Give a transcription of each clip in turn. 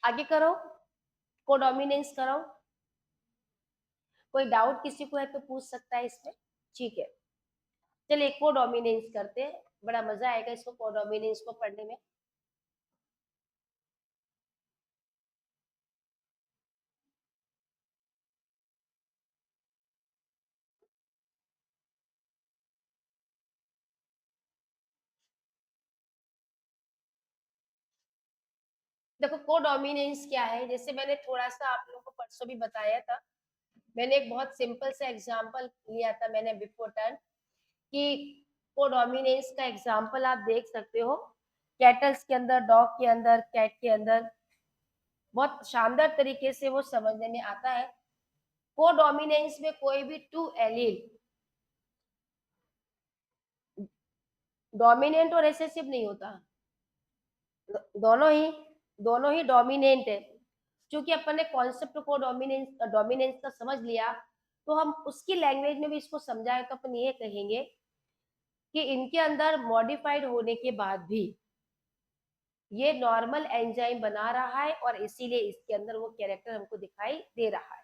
आगे करो, कोडोमिनेंस करो। कोई डाउट किसी को है तो पूछ सकता है इसमें। ठीक है, चलिए कोडोमिनेंस करते हैं, बड़ा मजा आएगा इसको कोडोमिनेंस को पढ़ने में। देखो कोडोमिनेंस क्या है, जैसे मैंने थोड़ा सा आप लोगों को परसों भी बताया था। मैंने एक बहुत सिंपल सा एग्जांपल लिया था मैंने बिफोर टर्न, कि कोडोमिनेंस का एग्जांपल आप देख सकते हो कैटल्स के अंदर, डॉग के अंदर, कैट के अंदर, बहुत शानदार तरीके से वो समझने में आता है। कोडोमिनेंस में कोई भी टू एलील डोमिनेंट और रिसेसिव नहीं होता, दोनों ही दोनों ही डोमिनेंट है। क्योंकि अपन ने कॉन्सेप्ट को डोमिनेंस डोमिनेंस का समझ लिया, तो हम उसकी लैंग्वेज में भी इसको समझाए तो अपन ये कहेंगे कि इनके अंदर मॉडिफाइड होने के बाद भी ये नॉर्मल एंजाइम बना रहा है, और इसीलिए इसके अंदर वो कैरेक्टर हमको दिखाई दे रहा है।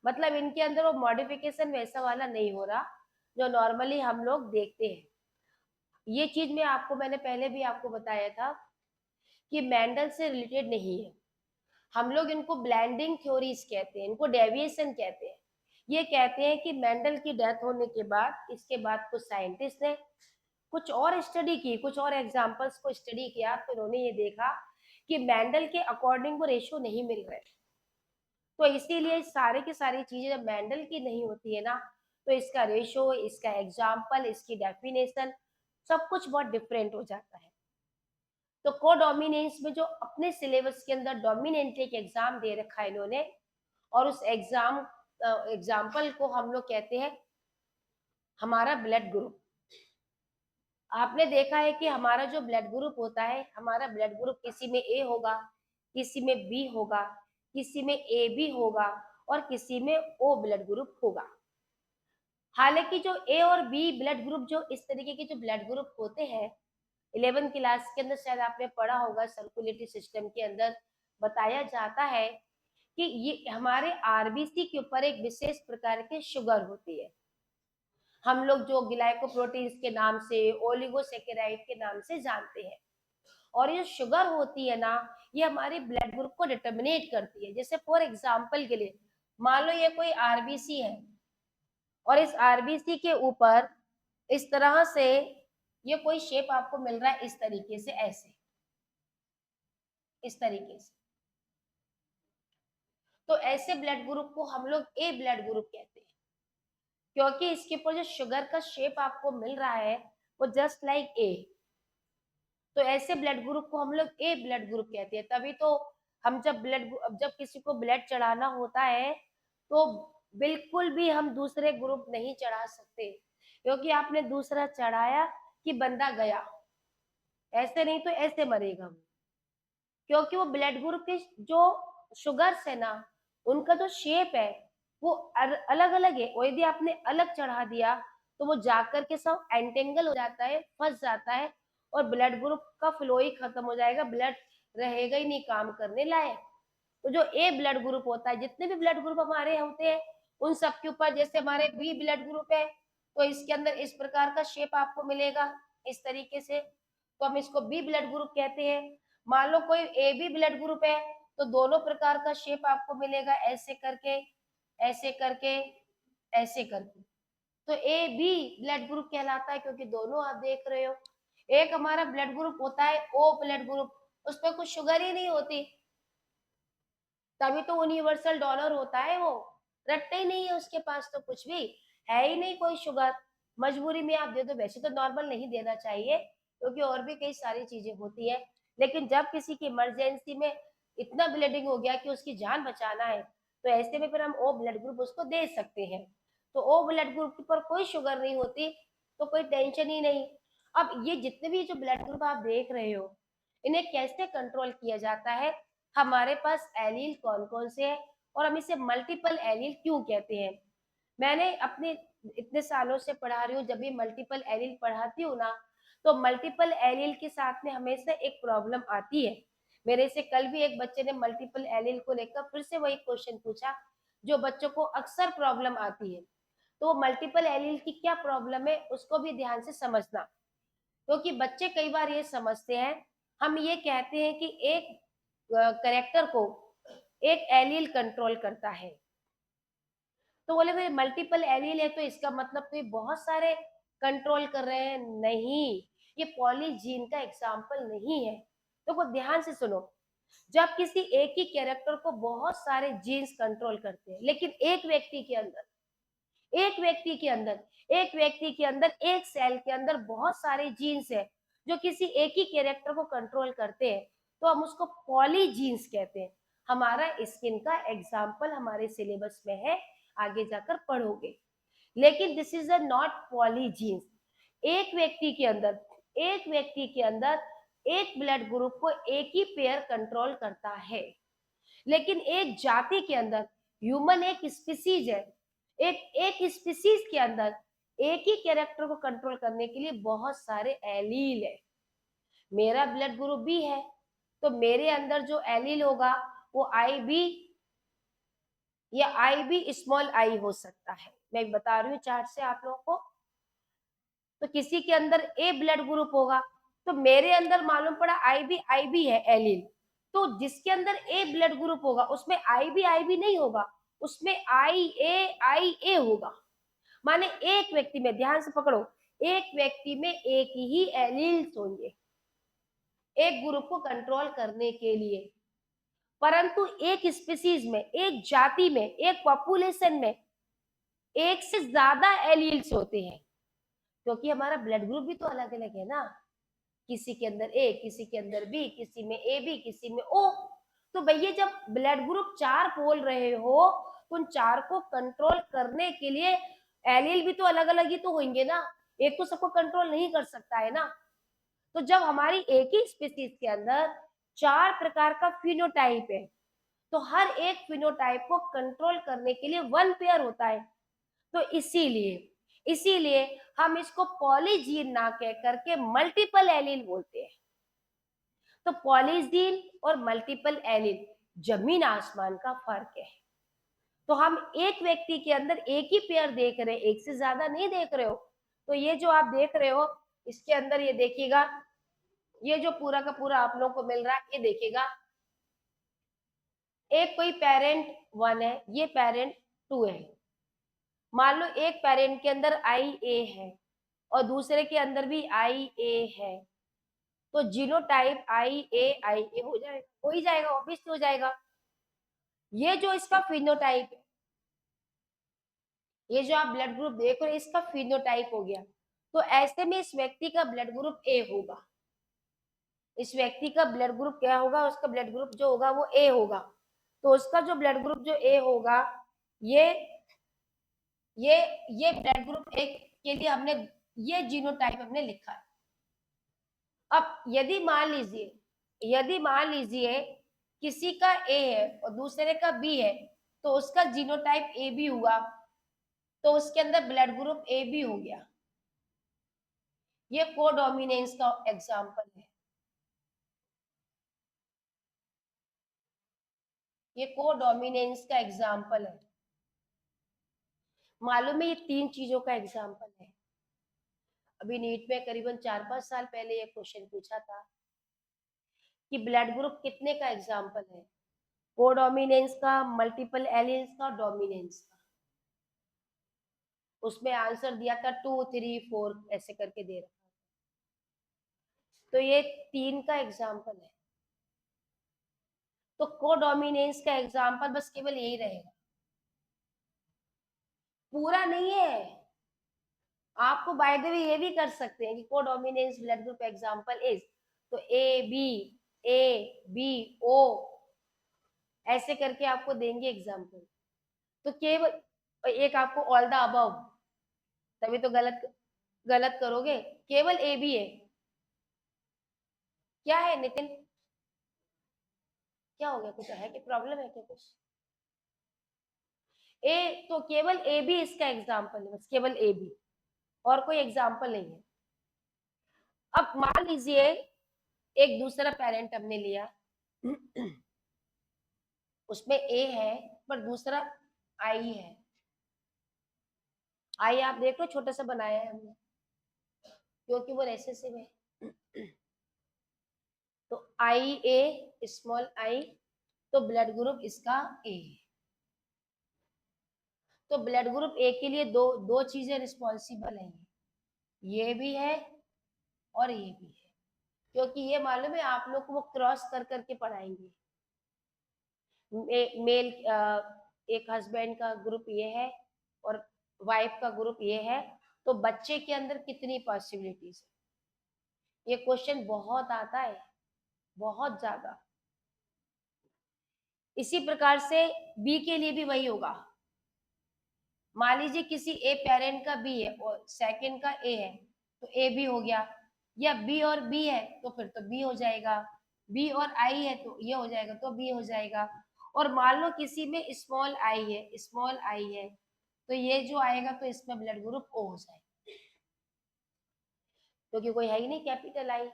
मतलब इनके अंदर वो मॉडिफिकेशन वैसा वाला नहीं हो रहा जो नॉर्मली हम लोग देखते हैं। ये चीज में आपको मैंने पहले भी आपको बताया था कि मेंडल से रिलेटेड नहीं है। हम लोग इनको ब्लेंडिंग थ्योरीज कहते हैं, इनको डेविएशन कहते हैं। ये कहते हैं कि मेंडल की डेथ होने के बाद, इसके बाद कुछ साइंटिस्ट ने कुछ और स्टडी की, कुछ और एग्जांपल्स को स्टडी किया, तो उन्होंने ये देखा कि मेंडल के अकॉर्डिंग वो रेशो नहीं मिल रहे। तो इसीलिए सारे की सारी चीजें जब मेंडल की नहीं होती है ना, तो इसका रेशो, इसका एग्जाम्पल, इसकी डेफिनेशन, सब कुछ बहुत डिफरेंट हो जाता है। तो कोडोमिनेंस में जो अपने सिलेबस के अंदर डोमिनेंट एक एग्जाम दे रखा है इन्होंने, और उस एग्जाम्पल को हम लोग कहते हैं हमारा ब्लड ग्रुप। आपने देखा है कि हमारा जो ब्लड ग्रुप होता है, हमारा ब्लड ग्रुप किसी में ए होगा, किसी में बी होगा, किसी में ए बी होगा, और किसी में ओ ब्लड ग्रुप होगा। हालांकि जो ए और बी ब्लड ग्रुप, जो इस तरीके के जो ब्लड ग्रुप होते हैं, 11 क्लास के अंदर शायद आपने पढ़ा होगा, सर्कुलेटरी सिस्टम के अंदर बताया जाता है कि ये हमारे आरबीसी के ऊपर एक विशेष प्रकार के शुगर होती है, हम लोग जो ग्लाइकोप्रोटीन्स के नाम से, ओलिगोसेकेराइड के नाम से जानते हैं। और ये शुगर होती है ना, ये हमारे ब्लड ग्रुप को डिटर्मिनेट करती है। जैसे फॉर एग्जांपल के लिए मान लो ये कोई आरबीसी है, और इस आरबीसी के ऊपर इस तरह से ये कोई शेप आपको मिल रहा है, इस तरीके से, ऐसे, इस तरीके से। तो ऐसे ब्लड ग्रुप को हम लोग ए ब्लड ग्रुप कहते हैं, क्योंकि इसके ऊपर जो शुगर का शेप आपको मिल रहा है वो जस्ट लाइक ए। तो ऐसे ब्लड ग्रुप को हम लोग ए ब्लड ग्रुप कहते हैं। तभी तो हम जब किसी को ब्लड चढ़ाना होता है, तो बिल्कुल भी हम दूसरे ग्रुप नहीं चढ़ा सकते, क्योंकि आपने दूसरा चढ़ाया कि बंदा गया, ऐसे नहीं तो ऐसे मरेगा वो। क्योंकि वो ब्लड ग्रुप के जो शुगर्स है ना, उनका जो शेप है वो अलग अलग है, और यदि आपने अलग चढ़ा दिया तो वो जाकर के सब एंटेंगल हो जाता है, फंस जाता है, और ब्लड ग्रुप का फ्लो ही खत्म हो जाएगा, ब्लड रहेगा ही नहीं काम करने लायक। तो जो ए ब्लड ग्रुप होता है, जितने भी ब्लड ग्रुप हमारे होते हैं, उन सब के ऊपर, जैसे हमारे बी ब्लड ग्रुप है, तो इसके अंदर इस प्रकार का शेप आपको मिलेगा, इस तरीके से, तो हम इसको बी ब्लड ग्रुप कहते हैं। मान लो कोई ए बी ब्लड ग्रुप है, तो दोनों प्रकार का शेप आपको मिलेगा, ऐसे करके, ऐसे करके, ऐसे करके। तो ए बी ब्लड ग्रुप कहलाता है, क्योंकि दोनों आप देख रहे हो। एक हमारा ब्लड ग्रुप होता है ओ ब्लड ग्रुप, उसमें कुछ शुगर ही नहीं होती, तभी तो यूनिवर्सल डोनर होता है वो, रखते ही नहीं है उसके पास, तो कुछ भी है ही नहीं कोई शुगर, मजबूरी में आप दे दो। वैसे तो नॉर्मल नहीं देना चाहिए, क्योंकि और भी कई सारी चीजें होती है, लेकिन जब किसी की इमरजेंसी में इतना ब्लीडिंग हो गया कि उसकी जान बचाना है, तो ऐसे में फिर हम ओ ब्लड ग्रुप उसको दे सकते हैं। तो ओ ब्लड ग्रुप पर कोई शुगर नहीं होती, तो कोई टेंशन ही नहीं। अब ये जितने भी जो ब्लड ग्रुप आप देख रहे हो, इन्हें कैसे कंट्रोल किया जाता है, हमारे पास एलील कौन कौन से है, और हम इसे मल्टीपल एलील क्यों कहते हैं। मैंने अपने इतने सालों से पढ़ा रही हूँ, जब भी मल्टीपल एलील पढ़ाती हूँ ना, तो मल्टीपल एलील के साथ में हमेशा एक प्रॉब्लम आती है मेरे से कल भी एक बच्चे ने मल्टीपल एलील को लेकर फिर से वही क्वेश्चन पूछा जो बच्चों को अक्सर प्रॉब्लम आती है। तो मल्टीपल एलील की क्या प्रॉब्लम है उसको भी ध्यान से समझना, क्योंकि बच्चे कई बार ये समझते हैं, हम ये कहते हैं कि एक करेक्टर को एक एलील कंट्रोल करता है, तो बोले भाई मल्टीपल एलील है तो इसका मतलब तो ये बहुत सारे कंट्रोल कर रहे हैं। नहीं, ये पॉलीजीन का एग्जाम्पल नहीं है। तो वो ध्यान से सुनो, जब किसी एक ही कैरेक्टर को बहुत सारे जीन्स कंट्रोल करते हैं, लेकिन एक व्यक्ति के अंदर एक सेल के अंदर बहुत सारे जीन्स है जो किसी एक ही कैरेक्टर को कंट्रोल करते हैं, तो हम उसको पॉलीजीन्स कहते हैं। हमारा स्किन का एग्जाम्पल हमारे सिलेबस में है, आगे जाकर पढ़ोगे। लेकिन this is a not polygenes. एक व्यक्ति के अंदर एक ब्लड ग्रुप को एक ही पेयर कंट्रोल करता है, लेकिन एक जाति के अंदर, ह्यूमन एक स्पीसीज है, एक स्पीसीज के अंदर एक ही कैरेक्टर को कंट्रोल करने के लिए बहुत सारे एलील है। मेरा ब्लड ग्रुप बी है, तो मेरे अंदर जो एलील होगा वो आई बी या आई बी स्मॉल आई हो सकता है। मैं बता रही हूँ चार्ट से आप लोगों को। तो किसी के अंदर ए ब्लड ग्रुप होगा, तो मेरे अंदर मालूम पड़ा आई बी है एलील, तो जिसके अंदर ए ब्लड ग्रुप होगा उसमें आई बी नहीं होगा, उसमें आई ए होगा। माने एक व्यक्ति में, ध्यान से पकड़ो, एक व्यक्ति में एक ही एलील्स होंगे एक ग्रुप को कंट्रोल करने के लिए, परंतु एक स्पीसीज में, एक जाति में, एक पॉपुलेशन में एक से ज्यादा एलील्स होते हैं, क्योंकि हमारा ब्लड ग्रुप भी तो अलग अलग है ना। किसी के अंदर ए, किसी के अंदर बी, किसी में ए बी, किसी में ओ। तो भैया जब ब्लड ग्रुप चार बोल रहे हो तो उन चार को कंट्रोल करने के लिए एलील भी तो अलग अलग ही तो होंगे ना, एक तो सबको कंट्रोल नहीं कर सकता है ना। तो जब हमारी एक ही स्पीसीज के अंदर चार प्रकार का फिनोटाइप है, तो हर एक फिनोटाइप को कंट्रोल करने के लिए वन पेयर होता है। तो इसीलिए इसीलिए हम इसको पॉलीजीन ना कह करके मल्टीपल एलील बोलते हैं। तो पॉलीजीन और मल्टीपल एलील जमीन आसमान का फर्क है। तो हम एक व्यक्ति के अंदर एक ही पेयर देख रहे हैं, एक से ज्यादा नहीं देख रहे हो। तो ये जो आप देख रहे हो इसके अंदर ये देखिएगा, ये जो पूरा का पूरा आप लोगों को मिल रहा है ये देखिएगा, एक कोई पेरेंट वन है, ये पेरेंट टू है। मान लो एक पेरेंट के अंदर आई ए है और दूसरे के अंदर भी आई ए है, तो जीनोटाइप आई ए हो ही जाएगा, ऑब्वियसली हो जाएगा। ये जो इसका फिनोटाइप है, ये जो आप ब्लड ग्रुप देख रहे हो इसका फिनोटाइप हो गया, तो ऐसे में इस व्यक्ति का ब्लड ग्रुप ए होगा। इस व्यक्ति का ब्लड ग्रुप क्या होगा, उसका ब्लड ग्रुप जो होगा वो ए होगा। तो उसका जो ब्लड ग्रुप जो ए होगा, ये ये ये ब्लड ग्रुप ए के लिए हमने ये जीनोटाइप हमने लिखा है। अब यदि मान लीजिए किसी का ए है और दूसरे का बी है, तो उसका जीनोटाइप ए बी हुआ, तो उसके अंदर ब्लड ग्रुप ए बी हो गया। ये कोडोमिनेंस का एग्जाम्पल है, ये कोडोमिनेंस का एग्जाम्पल है। मालूम है ये तीन चीजों का एग्जाम्पल है। अभी नीट में करीबन 4-5 साल पहले ये क्वेश्चन पूछा था कि ब्लड ग्रुप कितने का एग्जाम्पल है, कोडोमिनेंस का, मल्टीपल एलील्स का, डोमिनेंस का। उसमें आंसर दिया था 2, 3, 4 ऐसे करके दे रखा था। तो ये तीन का एग्जाम्पल है। तो कोडोमिनेंस का एग्जाम्पल बस केवल यही रहेगा, पूरा नहीं है। आपको बाय द वे ये भी कर सकते हैं कि codominance blood group example is, तो ए बी ओ ऐसे करके आपको देंगे एग्जाम्पल। तो केवल एक आपको ऑल द अबव, तभी तो गलत गलत करोगे। केवल ए बी है, क्या है नितिन, क्या हो गया, कुछ है कि प्रॉब्लम है क्या कुछ? ए, तो केवल ए बी इसका एग्जाम्पल है, बस केवल ए बी, और कोई एग्जाम्पल नहीं है। अब मान लीजिए एक दूसरा पेरेंट हमने लिया, उसमें ए है पर दूसरा आई है। आई आप देख लो, छोटा सा बनाया है हमने क्योंकि वो रेसेसिव है। तो आई ए, स्मॉल आई, तो ब्लड ग्रुप इसका ए है। तो ब्लड ग्रुप ए के लिए दो दो चीजें रिस्पॉन्सिबल हैं, ये भी है और ये भी है, क्योंकि ये मालूम है आप लोग को वो क्रॉस कर करके पढ़ाएंगे। मेल एक हस्बैंड का ग्रुप ये है और वाइफ का ग्रुप ये है, तो बच्चे के अंदर कितनी पॉसिबिलिटीज है, ये क्वेश्चन बहुत आता है, बहुत ज्यादा। इसी प्रकार से बी के लिए भी वही होगा। मान लीजिए किसी ए पेरेंट का बी है और सेकंड का ए है, तो ए बी हो गया, या बी और बी है तो फिर तो बी हो जाएगा, बी और आई है तो ये हो जाएगा, तो बी हो जाएगा। और मान लो किसी में स्मॉल आई है, स्मॉल आई है, तो ये जो आएगा तो इसमें ब्लड ग्रुप ओ हो जाएगा, क्योंकि कोई है ही नहीं कैपिटल आई।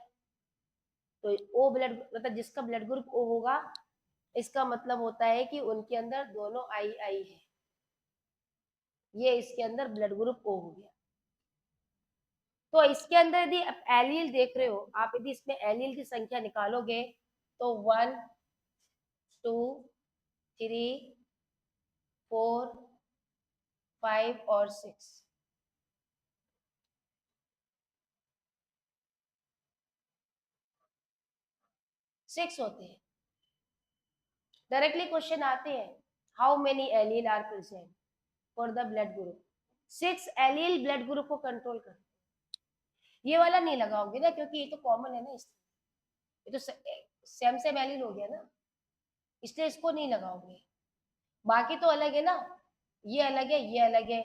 तो ओ ब्लड मतलब जिसका ब्लड ग्रुप ओ होगा, इसका मतलब होता है कि उनके अंदर दोनों आई आई है, ये इसके अंदर ब्लड ग्रुप ओ हो गया। तो इसके अंदर यदि आप एलील देख रहे हो, आप यदि इसमें एलील की संख्या निकालोगे तो 1 2 3 4 5 और 6, 6 होते हैं। डायरेक्टली क्वेश्चन आते हैं, how many allele are present for the blood group. 6 allele blood group को कंट्रोल कर। ये वाला नहीं लगाओगे ना, क्योंकि ये तो कॉमन है ना, ये तो सेम सेम एलील हो गया ना, इसलिए इसको नहीं लगाओगे। बाकी तो अलग है ना, ये अलग है, ये अलग है,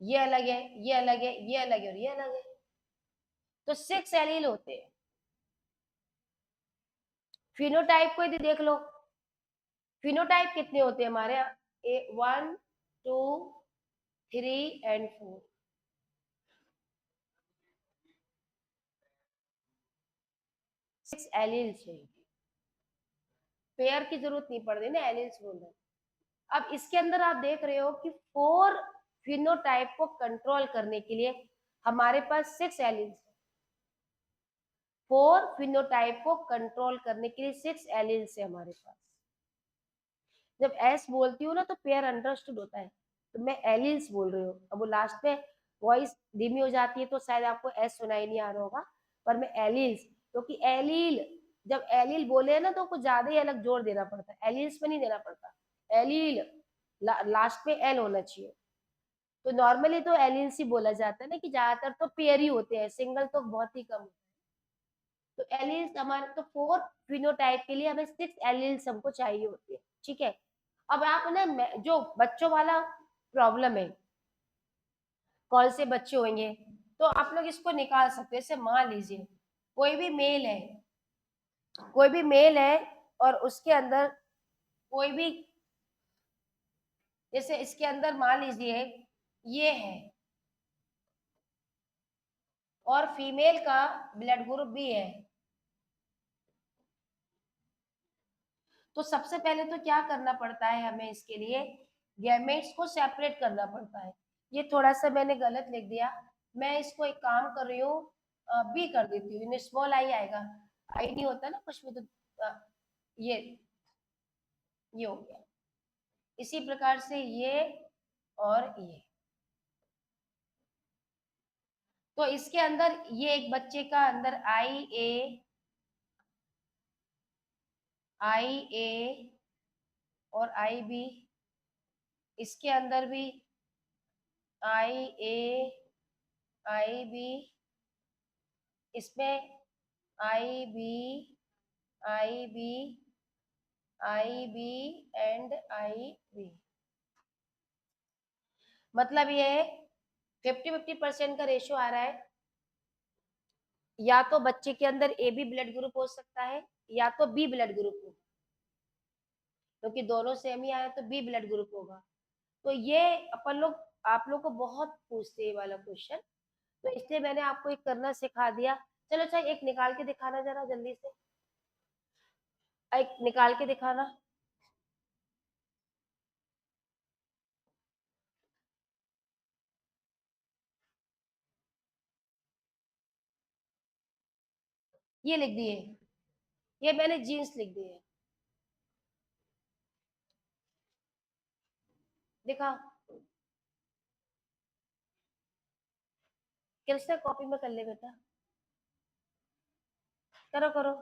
ये अलग है, ये अलग है, ये अलग है और ये अलग है। तो 6 एलील होते हैं। फिनोटाइप को यदि देख लो, फिनोटाइप कितने होते हैं हमारे यहाँ, 1 2 3 एंड 4। 6 एलील चाहिए, पेयर की जरूरत नहीं पड़ रही ना, एलील्स बोल रहे हैं। अब इसके अंदर आप देख रहे हो कि 4 फिनोटाइप को कंट्रोल करने के लिए हमारे पास 6 एलील्स। 4 फिनोटाइप को कंट्रोल करने के लिए 6 एलील्स है हमारे पास। जब एस बोलती हूँ ना तो पेयर अंडरस्टूड होता है, तो मैं एलील्स बोल रही हूँ। अब वो लास्ट में वॉइस धीमी हो जाती है तो शायद आपको एस सुनाई नहीं आ रहा होगा, पर मैं एलील्स, क्योंकि एलील, जब एलील बोले ना तो कुछ ज्यादा ही अलग जोर देना पड़ता है, एलील्स में नहीं देना पड़ता। एलील लास्ट में एल होना चाहिए। तो नॉर्मली तो एलील्स ही बोला जाता है ना, कि ज्यादातर तो पेयर ही होते हैं, सिंगल तो बहुत ही कम होता है। तो एलील्स हमारे तो 4 फिनोटाइप के लिए हमें 6 एलील्स हमको चाहिए होती है, ठीक है। अब आप ना जो बच्चों वाला प्रॉब्लम है, कौन से बच्चे होंगे, तो आप लोग इसको निकाल सकते हैं। जैसे मान लीजिए कोई भी मेल है, कोई भी मेल है और उसके अंदर कोई भी, जैसे इसके अंदर मान लीजिए ये है और फीमेल का ब्लड ग्रुप भी है, तो सबसे पहले तो क्या करना पड़ता है हमें, इसके लिए गैमेट्स को सेपरेट करना पड़ता है। ये थोड़ा सा मैंने गलत लिख दिया, मैं इसको एक काम कर रही हूँ, बी कर देती हूँ, स्मॉल आई आएगा, आई नहीं होता ना कुछ में, तो ये हो गया। इसी प्रकार से ये और ये, तो इसके अंदर ये एक बच्चे का अंदर आई ए और आई बी, इसके अंदर भी आई ए आई बी, इसमें I B I B I B and I B, मतलब ये 50-50% का रेशियो आ रहा है। या तो बच्चे के अंदर ए बी ब्लड ग्रुप हो सकता है या तो बी ब्लड ग्रुप हो, क्योंकि दोनों सेम ही आया तो बी ब्लड ग्रुप होगा। तो ये अपन लोग, आप लोग को बहुत पूछते हैं वाला क्वेश्चन, तो इसलिए मैंने आपको एक करना सिखा दिया। चलो अच्छा एक निकाल के दिखाना जरा जल्दी से। एक निकाल के दिखाना। ये लिख दिए, ये मैंने जीन्स लिख दिए, दिखा। कृष्णा कॉपी में कर ले बेटा, करो करो।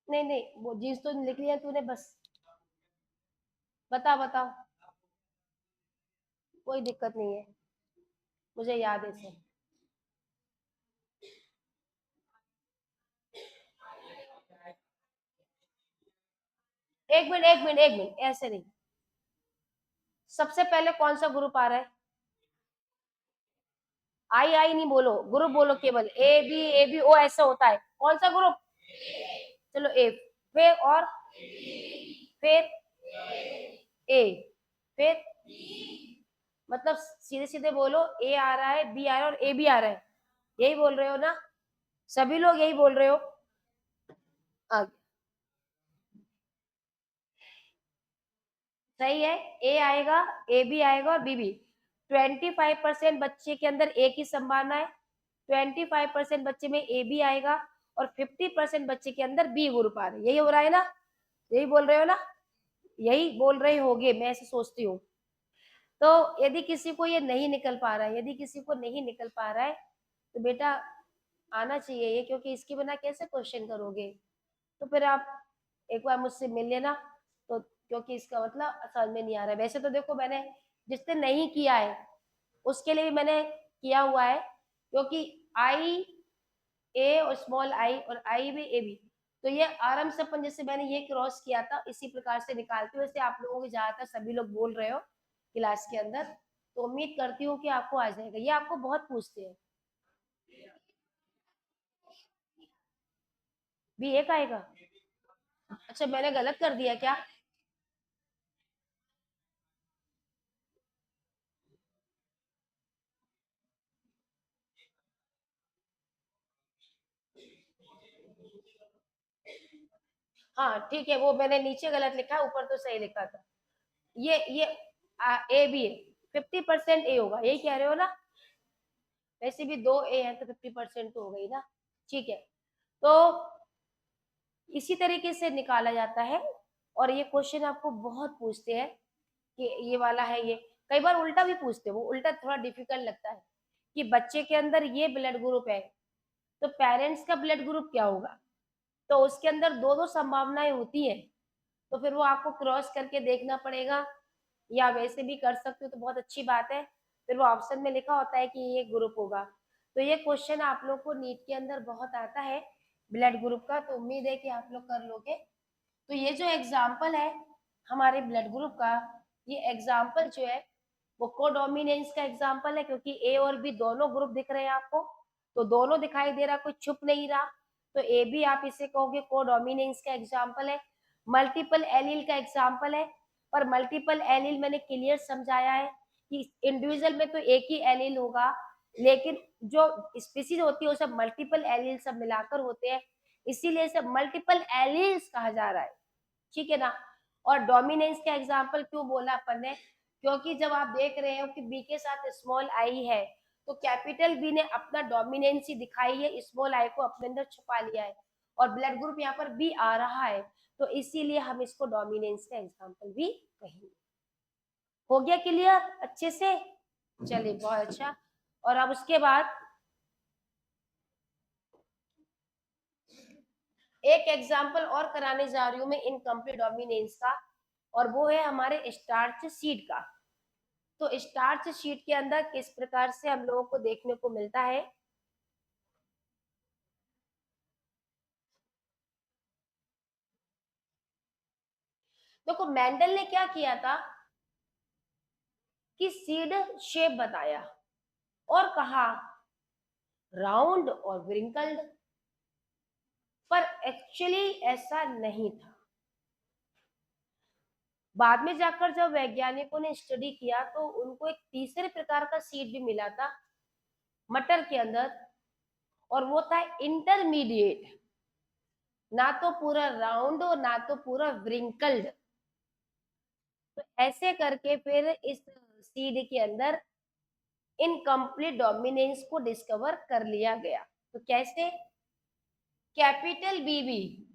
नहीं नहीं, वो जीन्स तो लिख लिया तूने बस। बताओ बताओ, कोई दिक्कत नहीं है, मुझे याद है सब। एक मिनट ऐसे नहीं। सबसे पहले कौन सा ग्रुप आ रहा है? आई आई नहीं बोलो, ग्रुप बोलो, केवल ए बी ओ ऐसा होता है। कौन सा ग्रुप? चलो ए, फिर और फिर ए, फिर मतलब सीधे सीधे बोलो, ए आ रहा है, बी आ रहा है और ए भी आ रहा है। यही बोल रहे हो ना? सभी लोग यही बोल रहे हो? आगे सही है, ए आएगा, ए भी आएगा और बी भी। 25% बच्चे के अंदर ए की संभावना है, 25% बच्चे में ए बी आएगा और 50% बच्चे के अंदर बी ग्रुप आ रहा है। यही हो रहा है ना? यही बोल रहे हो ना? यही बोल रहे होगे, मैं ऐसे सोचती हूँ। तो यदि किसी को ये नहीं निकल पा रहा है, यदि किसी को नहीं निकल पा रहा है, तो बेटा आना चाहिए ये, क्योंकि इसके बिना कैसे क्वेश्चन करोगे? तो फिर आप एक बार मुझसे मिल लेना। तो क्योंकि इसका मतलब समझ में नहीं आ रहा है। वैसे तो देखो, मैंने जिसने नहीं किया है उसके लिए भी मैंने किया हुआ है, क्योंकि आई ए और स्मॉल आई और आई भी ए भी, तो ये आराम से अपन, जैसे मैंने ये क्रॉस किया था इसी प्रकार से निकालते हुए, वैसे आप लोगों के ज्यादातर सभी लोग बोल रहे हो क्लास के अंदर, तो उम्मीद करती हूँ कि आपको आ जाएगा। ये आपको बहुत पूछते हैं। बी एक आएगा? अच्छा, मैंने गलत कर दिया क्या? हाँ ठीक है, वो मैंने नीचे गलत लिखा है, ऊपर तो सही लिखा था। ये ए बी है, 50% ए होगा, यही कह रहे हो ना? वैसे भी दो ए है तो 50% तो हो गई ना। ठीक है, तो इसी तरीके से निकाला जाता है। और ये क्वेश्चन आपको बहुत पूछते हैं कि ये वाला है ये, कई बार उल्टा भी पूछते हैं, वो उल्टा थोड़ा डिफिकल्ट लगता है कि बच्चे के अंदर ये ब्लड ग्रुप है, तो पेरेंट्स का ब्लड ग्रुप क्या होगा? तो उसके अंदर दो दो संभावनाएं होती है, तो फिर वो आपको क्रॉस करके देखना पड़ेगा, या वैसे भी कर सकते हो तो बहुत अच्छी बात है। फिर वो ऑप्शन में लिखा होता है कि ये ग्रुप होगा। तो ये क्वेश्चन आप लोग को नीट के अंदर बहुत आता है ब्लड ग्रुप का, तो उम्मीद है कि आप लोग कर लोगे। तो ये जो एग्जाम्पल है हमारे ब्लड ग्रुप का, ये एग्जाम्पल जो है वो कोडोमिनेंस का एग्जाम्पल है, क्योंकि ए और बी दोनों ग्रुप दिख रहे हैं आपको, तो दोनों दिखाई दे रहा, कोई छुप नहीं रहा। तो ए भी आप इसे कहोगे कोडोमिनेंस का एग्जाम्पल है। मल्टीपल एलील का एग्जाम्पल है, पर मल्टीपल एलील मैंने क्लियर समझाया है कि इंडिविजुअल में तो एक ही एलील होगा, लेकिन जो स्पीसीज होती है वो सब मल्टीपल एलील सब मिलाकर होते हैं, इसीलिए इसे मल्टीपल एलील्स कहा जा रहा है। ठीक है ना? और डोमिनेंस का एग्जाम्पल क्यों बोला अपन ने? क्योंकि जब आप देख रहे हो कि बी के साथ स्मॉल आई है, तो कैपिटल बी ने अपना डोमिनेंसी दिखाई है, स्मॉल आई को अपने अंदर छुपा लिया है, और ब्लड ग्रुप यहाँ पर बी आ रहा है, तो इसीलिए हम इसको डोमिनेंस का एग्जाम्पल भी कहेंगे। हो गया क्लियर अच्छे से? चलिए बहुत अच्छा। और अब उसके बाद एक एग्जाम्पल और कराने जा रही हूँ मैं इनकम्प्लीट डोमिनेंस का, और वो है हमारे स्टार्च सीड का। तो स्टार्च शीट के अंदर किस प्रकार से हम लोगों को देखने को मिलता है, देखो मेंडल ने क्या किया था कि सीड शेप बताया और कहा राउंड और व्रिंकल्ड, पर एक्चुअली ऐसा नहीं था। बाद में जाकर जब वैज्ञानिकों ने स्टडी किया तो उनको एक तीसरे प्रकार का सीड भी मिला था मटर के अंदर, और वो था इंटरमीडिएट, ना तो पूरा राउंड और ना तो पूरा व्रिंकल्ड। तो ऐसे करके फिर इस सीड के अंदर इनकम्प्लीट डोमिनेंस को डिस्कवर कर लिया गया। तो कैसे? कैपिटल बीबी,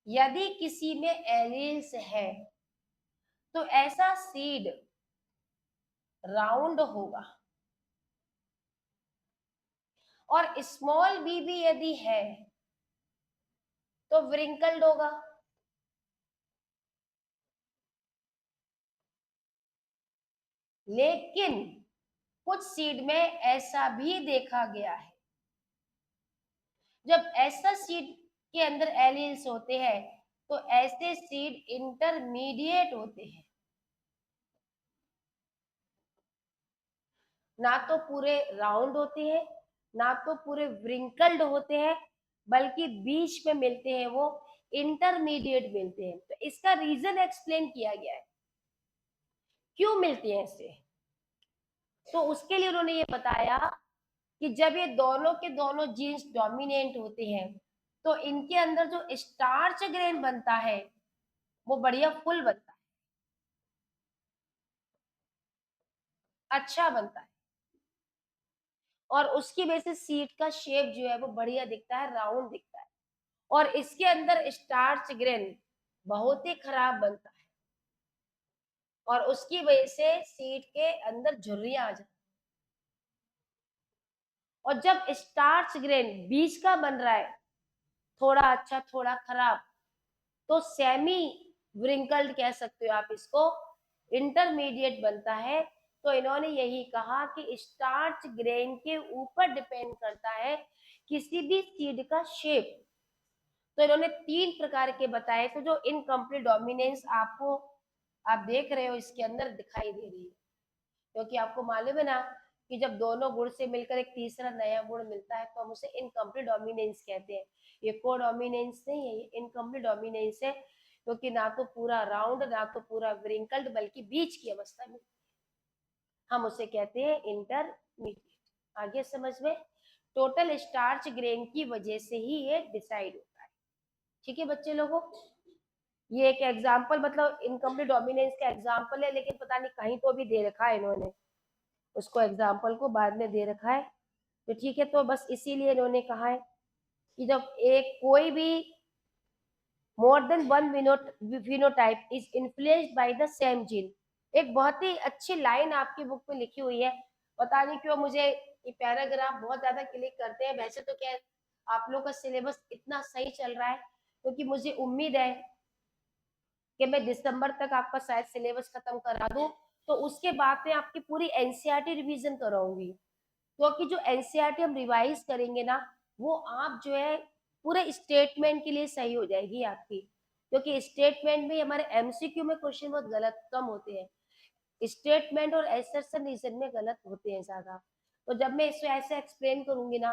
यदि किसी में एलील्स है तो ऐसा सीड राउंड होगा, और स्मॉल बीबी यदि है तो व्रिंकल्ड होगा। लेकिन कुछ सीड में ऐसा भी देखा गया है, जब ऐसा सीड के अंदर एलील्स होते हैं तो ऐसे सीड इंटरमीडिएट होते हैं, ना तो पूरे राउंड होते हैं ना तो पूरे व्रिंकल्ड होते हैं, बल्कि बीच में मिलते हैं, वो इंटरमीडिएट मिलते हैं। तो इसका रीजन एक्सप्लेन किया गया है क्यों मिलते हैं ऐसे। तो उसके लिए उन्होंने ये बताया कि जब ये दोनों के दोनों जीन्स डोमिनेंट होते हैं तो इनके अंदर जो स्टार्च ग्रेन बनता है वो बढ़िया फुल बनता है, अच्छा बनता है, और उसकी वजह से सीड का शेप जो है वो बढ़िया दिखता है, राउंड दिखता है। और इसके अंदर स्टार्च ग्रेन बहुत ही खराब बनता है, और उसकी वजह से सीड के अंदर झुर्रियां आ जाती हैं। और जब स्टार्च ग्रेन बीज का बन रहा है, थोड़ा अच्छा थोड़ा खराब, तो सेमी व्रिंकल्ड कह सकते हो आप इसको, इंटरमीडिएट बनता है। तो इन्होंने यही कहा कि स्टार्च ग्रेन के ऊपर डिपेंड करता है किसी भी सीड का शेप। तो इन्होंने तीन प्रकार के बताए, तो जो इनकम्प्लीट डोमिनेंस आपको आप देख रहे हो इसके अंदर दिखाई दे रही है, क्योंकि आपको मालूम है ना कि जब दोनों गुण से मिलकर एक तीसरा नया गुण मिलता है तो हम उसे इनकम्प्लीट डोमिनेंस कहते हैं। ये को डोमिनेंस नहीं है, ये इनकम्प्लीट डोमिनेंस है, क्योंकि ना तो पूरा राउंड ना तो पूरा व्रिंकल्ड, बल्कि बीच की अवस्था में हम उसे कहते हैं इंटरमीडिएट। आगे समझ में? टोटल स्टार्च ग्रेन की वजह से ही ये डिसाइड होता है। ठीक है बच्चे लोगों, ये एक एग्जाम्पल, मतलब इनकम्प्लीट डोमिनेंस का एग्जाम्पल है, लेकिन पता नहीं कहीं तो भी दे रखा है इन्होंने उसको, एग्जाम्पल को बाद में दे रखा है। तो ठीक है, तो बस इसीलिए इन्होंने कहा है कि जब एक कोई भी more than one phenotype is influenced by the same gene. एक बहुत ही अच्छी लाइन आपकी बुक में लिखी हुई है, पता नहीं क्यों मुझे ये पैराग्राफ बहुत ज्यादा क्लिक करते हैं। वैसे तो क्या आप लोग का सिलेबस इतना सही चल रहा है, क्योंकि मुझे उम्मीद है कि मैं दिसंबर तक आपका शायद सिलेबस खत्म करा दूं, तो उसके बाद में आपकी पूरी एनसीईआरटी रिवीजन कराऊंगी। क्योंकि जो एनसीईआरटी हम रिवाइज करेंगे ना, वो आप जो है पूरे स्टेटमेंट के लिए सही हो जाएगी आपकी, क्योंकि स्टेटमेंट में हमारे एमसीक्यू में क्वेश्चन बहुत गलत कम होते हैं, स्टेटमेंट और एसर्शन रीजन में गलत होते हैं ज्यादा। तो जब मैं इसको ऐसे एक्सप्लेन करूंगी ना,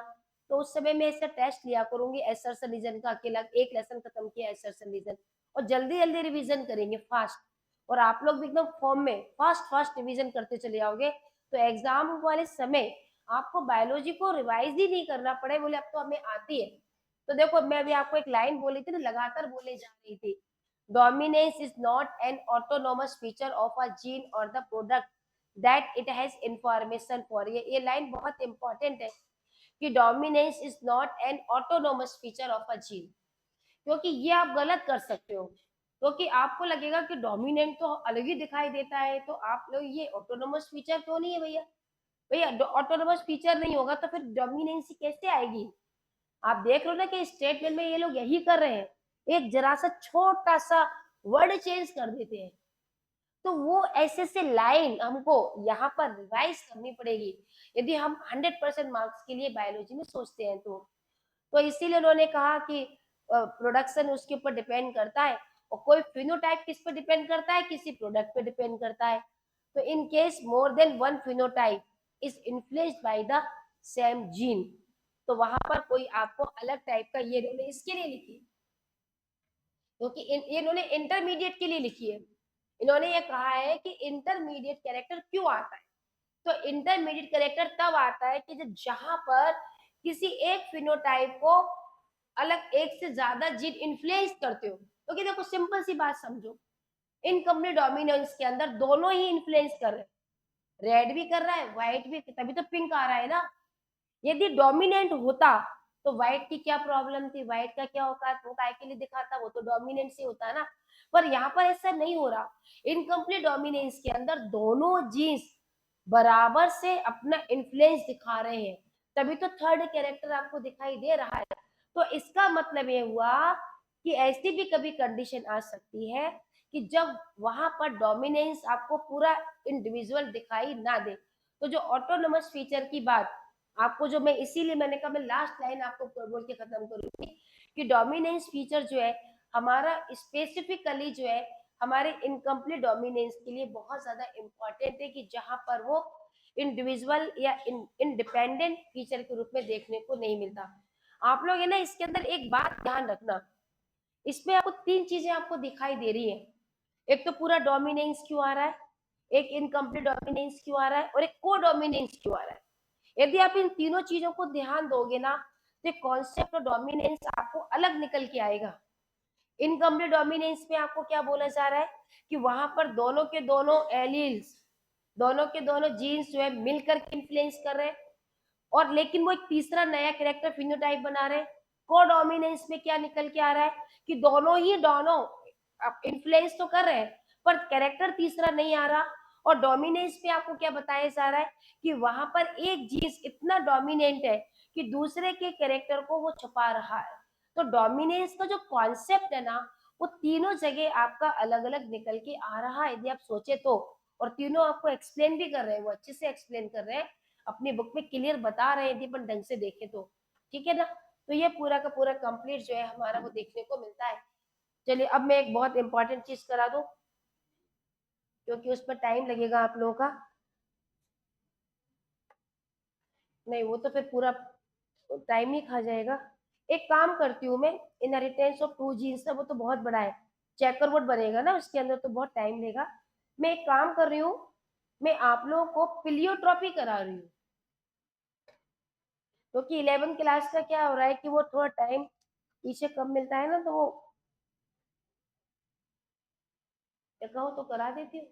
तो उस समय मैं इसका टेस्ट लिया करूंगी एसर्शन रीजन का, अकेला एक लेसन खत्म किया एसर्शन रीजन, और जल्दी जल्दी रिवीजन करेंगे फास्ट, और आप लोग भी एकदम फॉर्म में फास्ट फास्ट रिवीजन करते चले जाओगे, तो एग्जाम वाले समय आपको बायोलॉजी को रिवाइज ही नहीं करना पड़े, बोले अब तो हमें आती है। तो देखो मैं अभी आपको एक लाइन बोली थी ना, लगातार बोले जा रही थी, dominance is not an autonomous feature of a gene or the product that it has information for। ये लाइन बहुत इंपॉर्टेंट है कि dominance is not an autonomous feature of a gene, क्योंकि ये आप गलत कर सकते हो, क्योंकि आपको लगेगा कि डोमिनेंट तो अलग ही दिखाई देता है, तो आप लोग ये ऑटोनोमस फीचर क्यों नहीं है भैया। भैया ऑटोनोमस फीचर नहीं होगा तो फिर डोमिनेंसी कैसे आएगी। आप देख रहे हो ना कि स्टेटमेंट में ये लोग यही कर रहे हैं, एक जरा सा छोटा सा वर्ड चेंज कर देते हैं, तो वो ऐसे से लाइन हमको यहाँ पर रिवाइज करनी पड़ेगी यदि हम 100% मार्क्स के लिए बायोलॉजी में सोचते हैं। तो इसीलिए उन्होंने कहा कि प्रोडक्शन उसके ऊपर डिपेंड करता है, और कोई फिनोटाइप किस पे डिपेंड करता है, किसी प्रोडक्ट पे डिपेंड करता है। तो in case more than one phenotype is influenced by the same gene, तो वहां पर कोई आपको अलग टाइप का, ये इन्होंने इसके लिए लिखी, क्योंकि इन्होंने इंटरमीडिएट के लिए लिखी है। इन्होंने ये कहा है कि इंटरमीडिएट कैरेक्टर क्यों आता है, तो इंटरमीडिएट कैरेक्टर तब आता है कि जहां पर किसी एक फिनोटाइप को अलग एक से ज्यादा जीन इन्फ्लुएंस करते हो। क्योंकि देखो सिंपल सी बात समझो, इनकम्प्लीट डोमिनेंस के अंदर दोनों ही इन्फ्लुएंस कर रहे हैं, रेड भी कर रहा है व्हाइट भी, तभी तो पिंक आ रहा है ना। यदि डोमिनेंट होता तो व्हाइट की क्या प्रॉब्लम थी, व्हाइट का क्या औकात, वो काय के लिए दिखाता, वो तो डोमिनेंट से होता ना। पर यहाँ पर ऐसा नहीं हो रहा, इनकम्प्लीट डोमिनेंस के अंदर दोनों जीन्स बराबर से अपना इन्फ्लुएंस दिखा रहे हैं, तभी तो थर्ड कैरेक्टर आपको दिखाई दे रहा है। तो इसका मतलब ये हुआ कि ऐसी भी कभी कंडीशन आ सकती है कि जब वहां पर डोमिनेंस आपको पूरा इंडिविजुअल दिखाई ना दे, तो जो ऑटोनोमस फीचर की बात आपको, जो मैं इसीलिए मैंने कहा मैं लास्ट लाइन आपको बोल के खत्म करूंगी, कि डोमिनेंस फीचर जो है हमारा स्पेसिफिकली जो है हमारे इनकम्प्लीट डोमिनेंस के लिए बहुत ज्यादा इंपॉर्टेंट है, कि जहां पर वो इंडिविजुअल या इंडिपेंडेंट फीचर के रूप में देखने को नहीं मिलता। आप लोग है ना, इसके अंदर एक बात ध्यान रखना, इसमें आपको तीन चीजें आपको दिखाई दे रही है। एक तो पूरा डोमिनेंस क्यों आ रहा है, एक इनकम्प्लीट डोमिनेंस क्यों आ रहा है, और एक को डोमिनेंस क्यों आ रहा है। यदि आप इन तीनों चीजों को ध्यान दोगे ना, तो कॉन्सेप्ट ऑफ डोमिनेंस आपको अलग निकल के आएगा। इनकम्प्लीट डोमिनेंस में आपको क्या बोला जा रहा है कि वहां पर दोनों के दोनों एलील्स, दोनों के दोनों जीन्स जो है मिलकर इन्फ्लुएंस कर रहे हैं, और लेकिन वो एक तीसरा नया कैरेक्टर फिनोटाइप बना रहे हैं। कोडोमिनेंस में क्या निकल के आ रहा है कि दोनों इन्फ्लुएंस तो कर रहे हैं, पर कैरेक्टर तीसरा नहीं आ रहा। और डोमिनेंस पे आपको क्या बताया जा रहा है कि वहां पर एक जीन्स इतना डोमिनेंट है कि दूसरे के कैरेक्टर को वो छुपा रहा है। तो डोमिनेंस का जो कॉन्सेप्ट है ना, वो तीनों जगह आपका अलग अलग निकल के आ रहा है यदि आप सोचे तो। और तीनों आपको एक्सप्लेन भी कर रहे हैं, वो अच्छे से एक्सप्लेन कर रहे हैं, अपनी बुक में क्लियर बता रहे हैं यदि अपन ढंग से देखें तो। ठीक है ना, तो ये पूरा का पूरा कंप्लीट जो है हमारा वो देखने को मिलता है। चलिए अब मैं एक बहुत इंपॉर्टेंट चीज करा दूं, क्योंकि उस पर टाइम लगेगा आप लोगों का। नहीं वो तो फिर पूरा टाइम ही खा जाएगा। एक काम करती हूँ मैं, इनहेरिटेंस ऑफ टू जीन्स है, वो तो बहुत बड़ा है, चेकर बोर्ड बनेगा ना उसके अंदर, तो बहुत टाइम लेगा। मैं एक काम कर रही हूँ, मैं आप लोगों को पिलियोट्रॉपी करा रही हूँ, क्योंकि 11 क्लास का क्या हो रहा है कि वो थोड़ा टाइम पीछे कम मिलता है ना, तो वो कहो तो करा देती हूँ।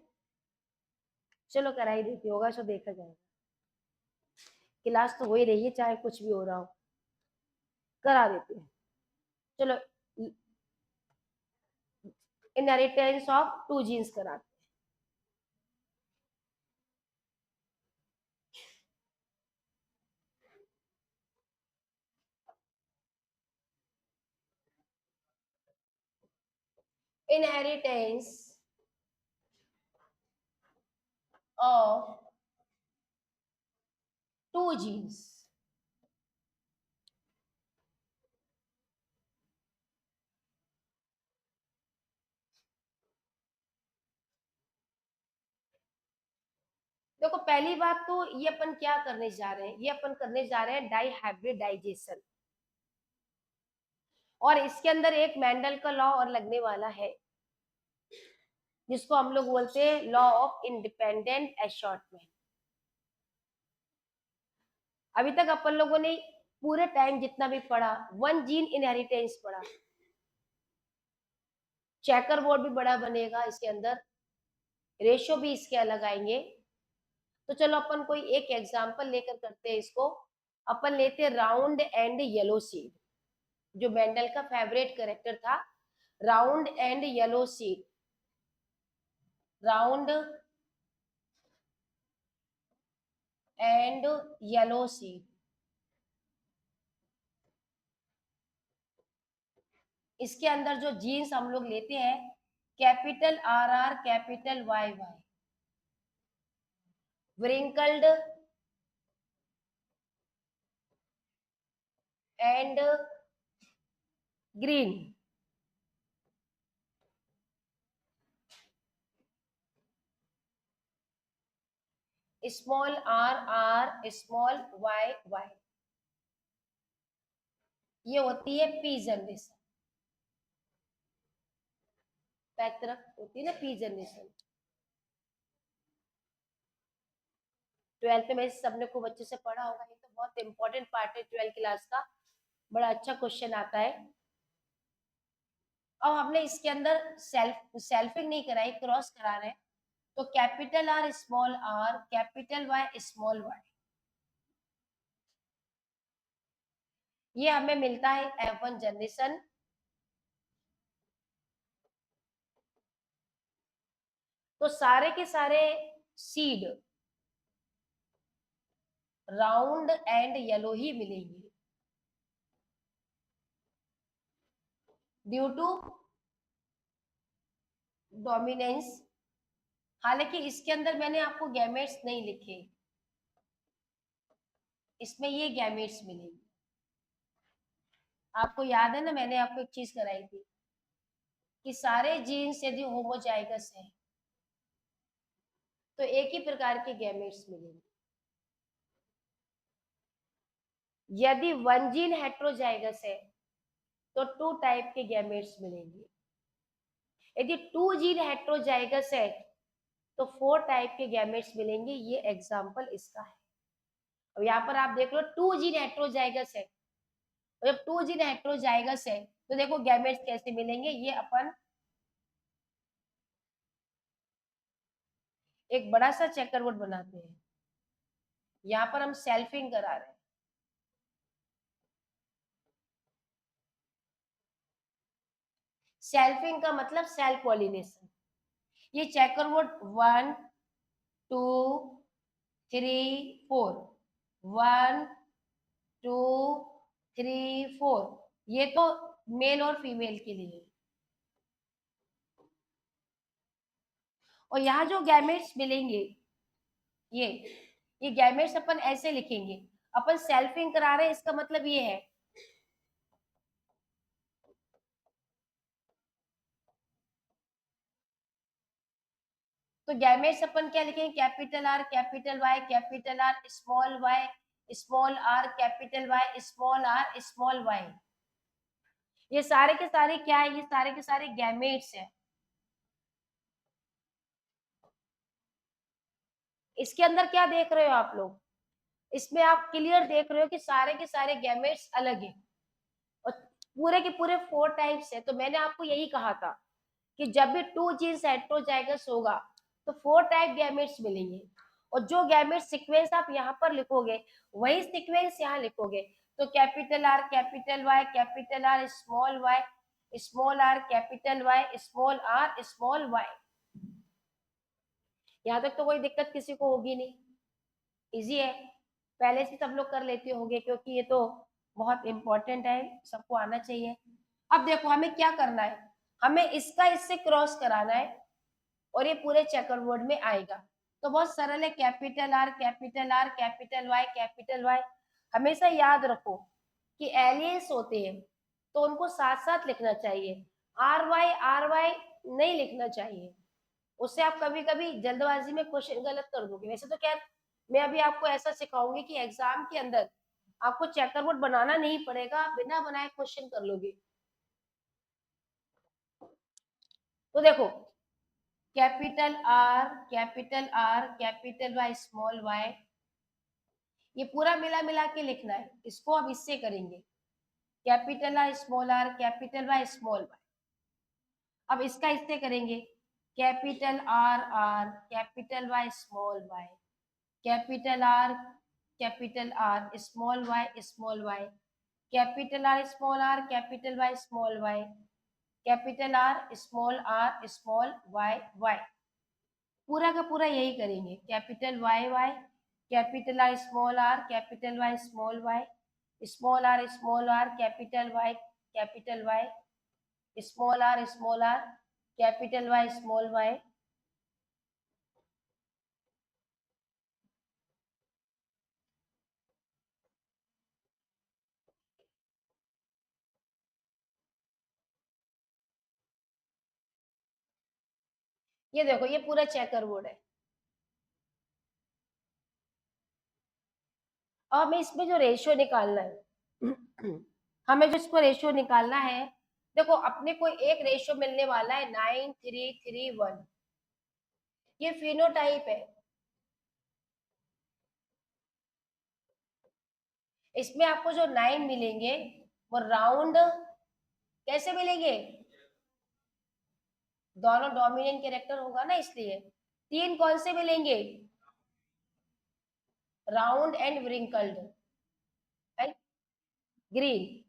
चलो करा ही देती होगा, सो देखा जाएगा, क्लास तो हो ही रही है चाहे कुछ भी हो रहा हो, करा देती हूँ। चलो, इनहेरिटेंस ऑफ टू जीन्स करा, इनहेरिटेंस ऑफ टू जीन्स। देखो पहली बात तो ये अपन क्या करने जा रहे हैं, ये अपन करने जा रहे हैं डाइहाइब्रिडाइजेशन, और इसके अंदर एक मेंडल का लॉ और लगने वाला है, जिसको हम लोग बोलते हैं लॉ ऑफ इंडिपेंडेंट एशॉर्टमेंट। अभी तक अपन लोगों ने पूरे टाइम जितना भी पढ़ा, वन जीन इनहेरिटेंस पढ़ा, चेकर बोर्ड भी बड़ा बनेगा इसके अंदर, रेशो भी इसके अलग आएंगे। तो चलो अपन कोई एक एग्जांपल लेकर करते हैं इसको। अपन लेते हैं राउंड एंड येलो सीड, जो मेंडल का फेवरेट कैरेक्टर था, round and yellow seed, round and yellow seed. इसके अंदर जो जीन्स हम लोग लेते हैं, capital R r, capital Y y, wrinkled and green, small r r, small Y y, ये होती है पी जनरेशन। बैक तरफ होती है ना पी जनरेशन। 12th में सबने खूब अच्छे से पढ़ा होगा, ये तो बहुत इंपॉर्टेंट पार्ट है 12th क्लास का, बड़ा अच्छा क्वेश्चन आता है। अब हमने इसके अंदर सेल्फिंग नहीं कराई, क्रॉस करा रहे हैं। तो capital R small R, capital Y small Y, ये हमें मिलता है F1 जनरेशन। तो सारे के सारे सीड राउंड एंड येलो ही मिलेंगे, ड्यू टू डोमिनेंस। हालांकि इसके अंदर मैंने आपको गैमेट्स नहीं लिखे, इसमें ये गैमेट्स मिलेंगे। आपको याद है ना, मैंने आपको एक चीज कराई थी कि सारे जीन्स यदि होमोजाइगस है तो एक ही प्रकार के गैमेट्स मिलेंगे। यदि वन जीन हेट्रोजाइगस है तो टू टाइप के गैमेट्स मिलेंगे। यदि टू जीन हेट्रोजाइगस है तो फोर टाइप के गैमेट्स मिलेंगे। ये एग्जाम्पल इसका है। अब यहाँ पर आप देख लो टू जीन हेट्रोजाइगस है, और जब टू जीन हेट्रोजाइगस है तो देखो गैमेट्स कैसे मिलेंगे। ये अपन एक बड़ा सा चेकरबोर्ड बनाते हैं, यहाँ पर हम सेल्फिंग करा रहे हैं। सेल्फिंग का मतलब सेल्फ पॉलिनेशन। ये चेकरबोर्ड 1 2 3 4, 1 2 3 4, ये तो मेल और फीमेल के लिए। और यहाँ जो गैमेट्स मिलेंगे, ये ये गैमेट्स अपन ऐसे लिखेंगे। अपन सेल्फिंग करा रहे हैं, इसका मतलब ये है तो गैमेट्स अपन क्या लिखेंगे, capital Y capital R, small Y small R, capital Y small R small Y. ये सारे के सारे क्या है, ये सारे के सारे गैमेट्स हैं। इसके अंदर क्या देख रहे हो आप लोग, इसमें आप क्लियर देख रहे हो कि सारे के सारे गैमेट्स अलग है और पूरे के पूरे फोर टाइप्स है। तो मैंने आपको यही कहा था कि जब भी टू जीन्स हेट्रोजाइगस होगा तो फोर टाइप गैमेट्स मिलेंगे, और जो गैमेट सीक्वेंस आप यहाँ पर लिखोगे वही सीक्वेंस यहाँ लिखोगे। तो capital R small R capital Y small R small Y. यहाँ तक तो कोई दिक्कत किसी को होगी नहीं, इजी है, पहले से सब लोग कर लेते होंगे क्योंकि ये तो बहुत इंपॉर्टेंट है, सबको आना चाहिए। अब देखो हमें क्या करना है, हमें इसका इससे क्रॉस कराना है और ये पूरे चेकरबोर्ड में आएगा। तो बहुत सरल है, कैपिटल आर कैपिटल वाई। हमेशा याद रखो कि एलियंस होते हैं तो उनको साथ साथ लिखना चाहिए, आर वाई नहीं लिखना चाहिए। उससे आप कभी कभी जल्दबाजी में क्वेश्चन गलत कर दोगे। वैसे तो खैर मैं अभी आपको ऐसा सिखाऊंगी कि एग्जाम के अंदर आपको चेकरबोर्ड बनाना नहीं पड़ेगा, आप बिना बनाए क्वेश्चन कर लोगे। तो देखो कैपिटल वाई स्मॉल वाई, ये पूरा मिला मिला के लिखना है। इसको अब इससे करेंगे, कैपिटल वाई स्मॉल वाई। अब इसका इससे करेंगे, capital Y small Y, capital R small Y, capital Y small Y, capital R small Y Y. पूरा का पूरा यही करेंगे, capital Y Y capital Y small R capital Y small R capital Y small Y. ये देखो ये पूरा checker board है। और हमें इसमें जो रेशियो निकालना है हमें जो इसको रेशियो निकालना है, देखो अपने को एक रेशियो मिलने वाला है 9331। ये फिनोटाइप है। इसमें आपको जो 9 मिलेंगे वो राउंड कैसे मिलेंगे, दोनों डोमिनेंट कैरेक्टर होगा ना इसलिए। 3 कौन से मिलेंगे, round and wrinkled and green.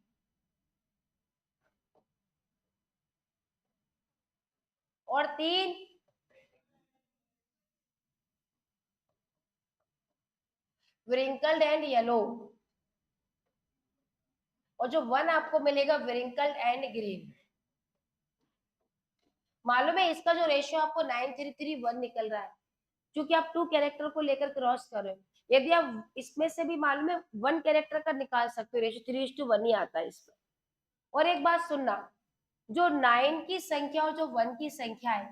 और 3 व्रिंकल्ड एंड येलो। और जो 1 आपको मिलेगा व्रिंकल्ड एंड ग्रीन। मालूम है इसका जो रेशियो आपको 9331 निकल रहा है, क्योंकि आप 2 कैरेक्टर को लेकर क्रॉस कर रहे हो। यदि आप इसमें से भी मालूम है 1 कैरेक्टर का निकाल सकते हो, रेशियो 3:1 ही आता है इसमें। और एक बात सुनना, जो 9 की संख्या और जो 1 की संख्या है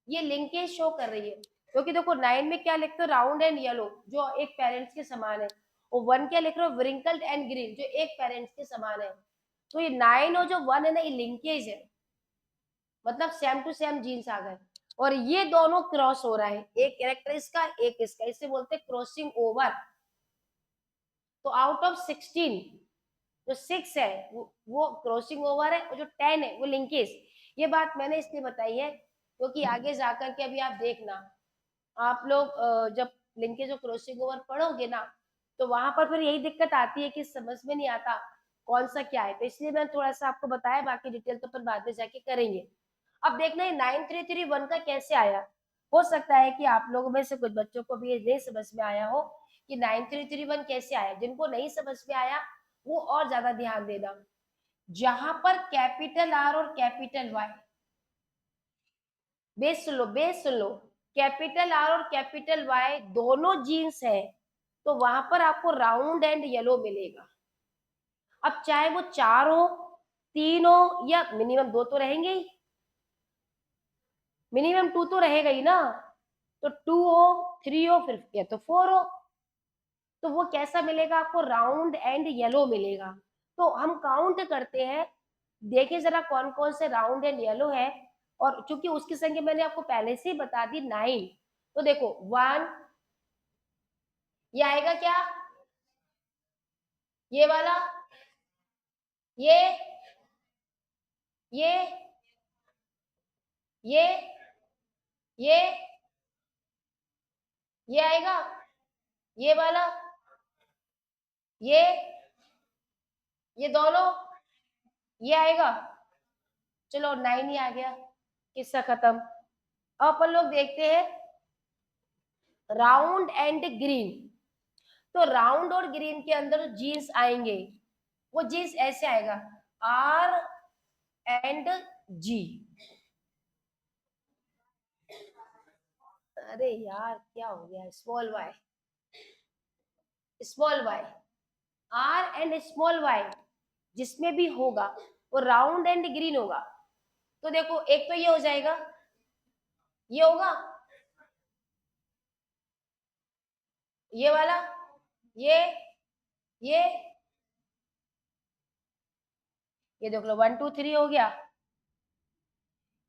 ये लिंकेज शो कर रही है, क्योंकि देखो 9 में क्या लिखते हो, राउंड एंड येलो जो एक पेरेंट्स के समान है, और 1 क्या लिख रहे हो, व्रिंकल्ड एंड ग्रीन जो एक पेरेंट्स के समान है। तो ये 9 और जो 1 है ना ये लिंकेज है, मतलब सेम टू सेम जीन्स आ गए। और ये दोनों क्रॉस हो रहा है, एक कैरेक्टर इसका एक इसका, इसे बोलते हैं क्रॉसिंग ओवर। तो आउट ऑफ 16 जो 6 है वो क्रॉसिंग ओवर है, और जो 10 है वो लिंकेज। ये बात मैंने इसलिए बताई है क्योंकि आगे जाकर के अभी आप देखना, आप लोग जब लिंकेज और क्रॉसिंग ओवर पढ़ोगे ना, तो वहां पर फिर यही दिक्कत आती है कि समझ में नहीं आता कौन सा क्या है। तो इसलिए मैंने थोड़ा सा आपको बताया, बाकी डिटेल तो अपन बाद में जाके करेंगे। अब देखना है 9331 का कैसे आया। हो सकता है कि आप लोगों में से कुछ बच्चों को भी ये नहीं समझ में आया हो कि 9331 कैसे आया। जिनको नहीं समझ में आया वो और ज्यादा ध्यान देना, जहां पर कैपिटल आर और कैपिटल वाई, बेस सुन लो बेस सुन लो, कैपिटल आर और कैपिटल वाई दोनों जीन्स है, तो वहां पर आपको राउंड एंड येलो मिलेगा। अब चाहे वो 4 हो, 3 हो, या मिनिमम 2 तो रहेंगे ही, मिनिमम 2 तो रहेगा ही ना। तो 2 हो, 3 हो, फिर या तो 4 हो, तो वो कैसा मिलेगा आपको, राउंड एंड येलो मिलेगा। तो हम काउंट करते हैं, देखिए जरा कौन कौन से राउंड एंड येलो है। और चूंकि उसकी संख्या मैंने आपको पहले से ही बता दी 9, तो देखो 1, ये आएगा क्या, ये वाला, ये ये ये ये ये आएगा, ये वाला, ये ये दोनों, ये आएगा। चलो 9 ही आ गया, किस्सा खत्म। अब अपन लोग देखते हैं राउंड एंड ग्रीन। तो राउंड और ग्रीन के अंदर जो जीन्स आएंगे वो जीन्स ऐसे आएगा, आर एंड जी। अरे यार क्या हो गया, small Y, small Y, R and small Y जिसमें भी होगा वो राउंड एंड ग्रीन होगा। तो देखो एक तो ये हो जाएगा, ये होगा, ये वाला, ये ये ये देख लो 1 2 3 हो गया।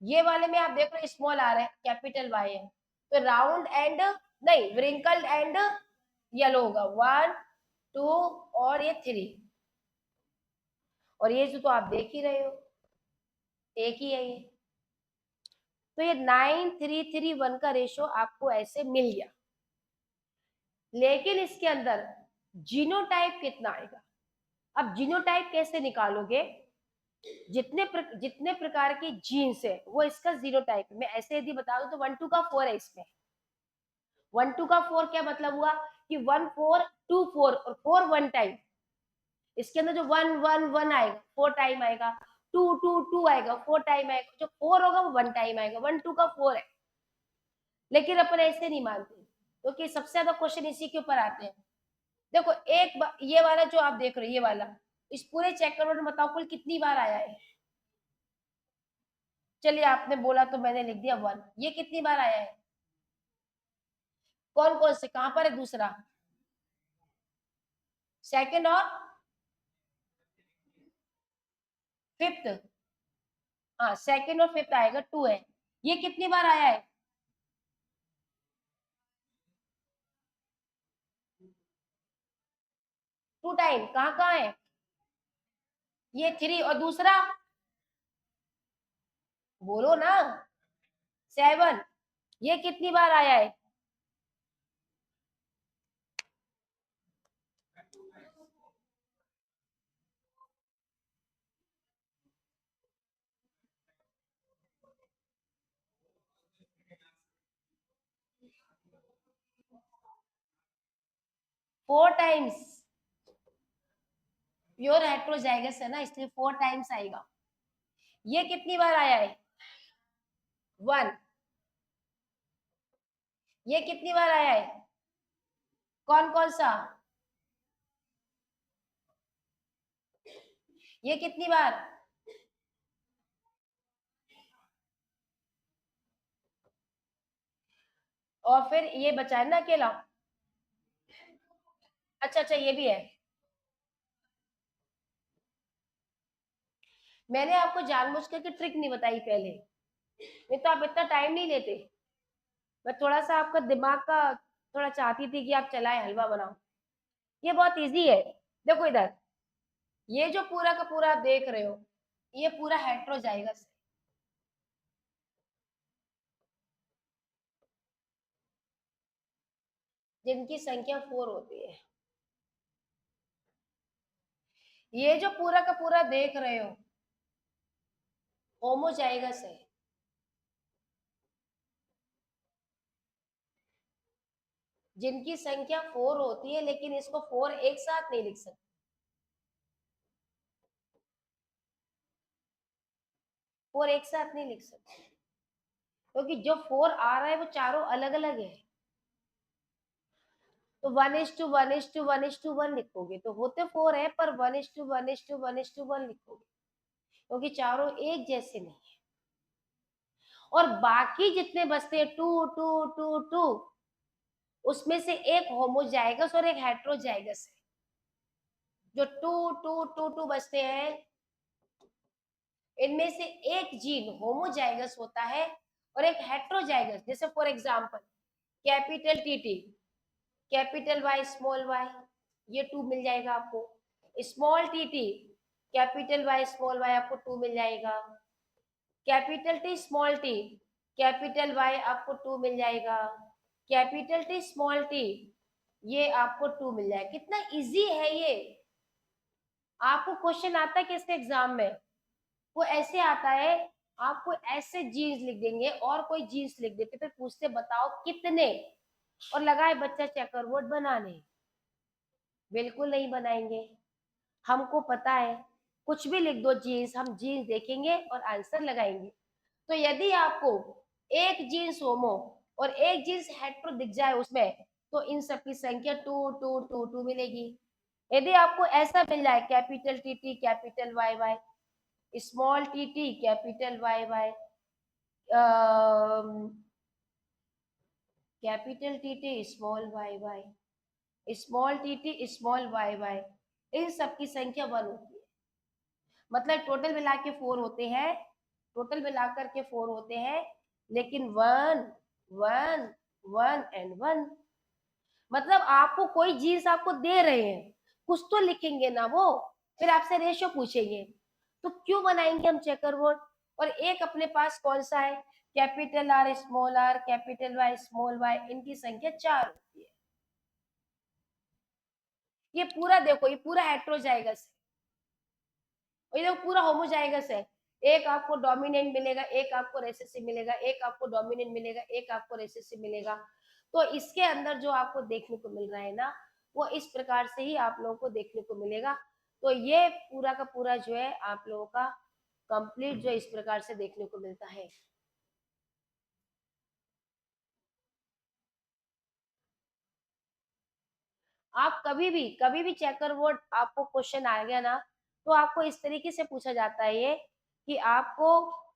ये वाले में आप देख रहे हो स्मॉल आ रहा है, कैपिटल वाई है, तो राउंड एंड नहीं व्रिंकल्ड एंड येलो होगा 1 2 और ये 3। और ये जो तो आप देख ही रहे हो एक ही है ये। तो ये 9331 का रेशो आपको ऐसे मिल गया। लेकिन इसके अंदर जीनोटाइप कितना आएगा, अब जीनोटाइप कैसे निकालोगे, जितने प्रकार की जीन्स है वो इसका जीनोटाइप है। मैं ऐसे यदि बता दूं तो 1 2 का 4 है इसमें। 1 2 का 4 क्या मतलब हुआ कि 1 4 2 4 और 4 1 टाइम। इसके अंदर जो 1 1 1 आएगा 4 टाइम आएगा, 2 2 2 आएगा 4 टाइम आएगा, जो 4 होगा वो 1 टाइम आएगा। 1 2 का 4 है। लेकिन अपन ऐसे नहीं मानते, क्योंकि तो सबसे ज्यादा क्वेश्चन इसी के ऊपर आते हैं। देखो ये वाला जो आप देख रहे हो, ये वाला इस पूरे चेकरबोर्ड में बताओ कुल कितनी बार आया है, चलिए आपने बोला तो मैंने लिख दिया 1। ये कितनी बार आया है? कौन कौन से, कहां पर है दूसरा? सेकंड और फिफ्थ। हाँ, सेकंड और फिफ्थ आएगा, 2 है। ये कितनी बार आया है? 2 टाइम। कहाँ कहाँ है? ये 3 और दूसरा बोलो ना, 7। ये कितनी बार आया है? 4 टाइम्स। प्योर हेट्रोजाइगस है ना, इसलिए 4 टाइम्स आएगा। ये कितनी बार आया है? 1। ये कितनी बार आया है? कौन कौन सा? ये कितनी बार? और फिर ये बचा है ना अकेला। अच्छा अच्छा, ये भी है। मैंने आपको जानबूझ करके ट्रिक नहीं बताई पहले, नहीं तो आप इतना टाइम नहीं लेते। मैं थोड़ा सा आपका दिमाग का थोड़ा चाहती थी कि आप चलाए हलवा बनाओ। ये बहुत इजी है। देखो इधर, ये जो पूरा का पूरा आप देख रहे हो, ये पूरा हेट्रोजाइगस है, जिनकी संख्या 4 होती है। ये जो पूरा का पूरा देख रहे हो, होमोजाइगस है, जिनकी संख्या 4 होती है, लेकिन इसको 4 एक साथ नहीं लिख सकते। 4 एक साथ नहीं लिख सकते, क्योंकि जो 4 आ रहा है वो चारों अलग अलग है। तो 1:1:1:1 लिखोगे तो होते 4 है, पर 1:1:1:1 लिखोगे, क्योंकि चारों एक जैसे नहीं है। और बाकी जितने बचते हैं 2 2 2 2, उसमें से एक होमोजाइगस और एक हेट्रोजाइगस है। जो 2 2 2 2 बचते हैं, इनमें से एक जीन होमोजाइगस होता है और एक हेट्रोजाइगस। जैसे for example capital T, capital Y small Y, ये 2 मिल जाएगा आपको। Small T, capital Y small Y, आपको 2 मिल जाएगा। कैपिटल टी, कैपिटल वाई आपको 2 मिल जाएगा। कैपिटल टी स्मॉल टी, ये आपको 2 मिल जाएगा। कितना इजी है ये। आपको क्वेश्चन आता है कि इसके एग्जाम में वो ऐसे आता है, आपको ऐसे जीन्स लिख देंगे और कोई जीन्स लिख देते, फिर पूछते बताओ कितने, और लगाए बच्चा चेकर बोर्ड बनाने। बिल्कुल नहीं बनाएंगे। हमको पता है, कुछ भी लिख दो जीन्स, हम जीन्स देखेंगे और आंसर लगाएंगे। तो यदि आपको एक जीन्स होमो और एक जीन्स हेट्रो दिख जाए उसमें, तो इन सब की संख्या 2 2 2 2 मिलेगी। यदि आपको ऐसा मिल जाए capital T, capital Y Y, small T, capital Y Y, capital T, small Y Y, small t, small Y y, इन सब की संख्या 1 होती है। मतलब टोटल मिला के 4 होते हैं, टोटल मिलाकर के 4 होते हैं, लेकिन 1 1 1 एंड 1। मतलब आपको कोई चीज आपको दे रहे हैं, कुछ तो लिखेंगे ना वो, फिर आपसे रेशियो पूछेंगे, तो क्यों बनाएंगे हम चेकर बोर्ड। और एक अपने पास कौन सा है, capital R, capital Y small Y, इनकी संख्या 4 होती है। ये पूरा देखो, ये पूरा हेट्रोजाइगस है, ये देखो पूरा होमोजाइगस है। एक आपको डोमिनेंट मिलेगा, एक आपको रेसेसिव मिलेगा, एक आपको डोमिनेंट मिलेगा, एक आपको रेसेसिव मिलेगा। तो इसके अंदर जो आपको देखने को मिल रहा है ना, वो इस प्रकार से ही आप लोगों को देखने को मिलेगा। तो ये पूरा का पूरा जो है आप लोगों का कंप्लीट जो इस प्रकार से देखने को मिलता है। आप कभी भी चेकर बोर्ड आपको क्वेश्चन आ गया ना, तो आपको इस तरीके से पूछा जाता है ये, कि आपको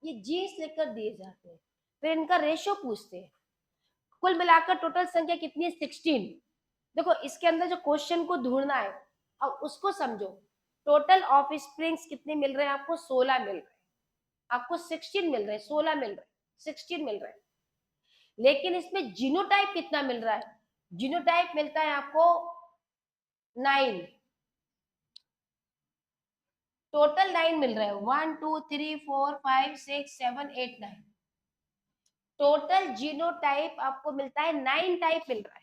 ये जीन्स लिखकर दिए जाते हैं, फिर इनका रेशियो पूछते हैं। कुल मिलाकर टोटल संख्या कितनी है? 16। देखो इसके अंदर जो क्वेश्चन को ढूंढना है, अब उसको समझो। टोटल ऑफ स्प्रिंग्स कितने मिल रहे हैं आपको? 16 मिल रहे हैं। आपको 16 मिल रहे हैं, 16 मिल रहे हैं, 16 मिल रहे हैं। लेकिन इसमें जीनोटाइप कितना मिल रहा है? जीनोटाइप मिलता है आपको 9। टोटल 9 मिल रहा है, 1 2 3 4 5 6 7 8 9। टोटल जीनोटाइप आपको मिलता है 9 टाइप मिल रहा है।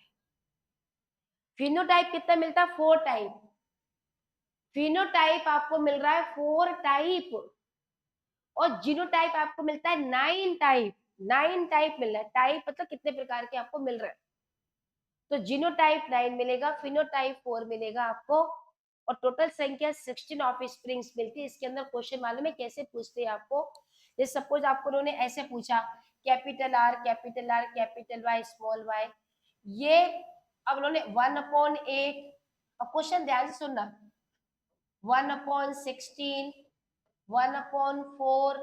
फिनोटाइप कितना मिलता है? 4 टाइप। फिनोटाइप आपको मिल रहा है 4 टाइप, और जीनोटाइप आपको मिलता है 9 टाइप। 9 टाइप मिल रहा है, टाइप मतलब कितने प्रकार के आपको मिल रहे हैं। तो जीनोटाइप 9 मिलेगा, फिनोटाइप 4 मिलेगा आपको, और टोटल संख्या 16 ऑफ स्प्रिंग्स मिलती है। इसके अंदर क्वेश्चन मालूम है कैसे पूछते हैं आपको? जैसे सपोज आपको उन्होंने ऐसे पूछा, capital R capital R capital Y small Y, ये अब उन्होंने 1/8, अब क्वेश्चन ध्यान से सुनना, 1/16, 1/4,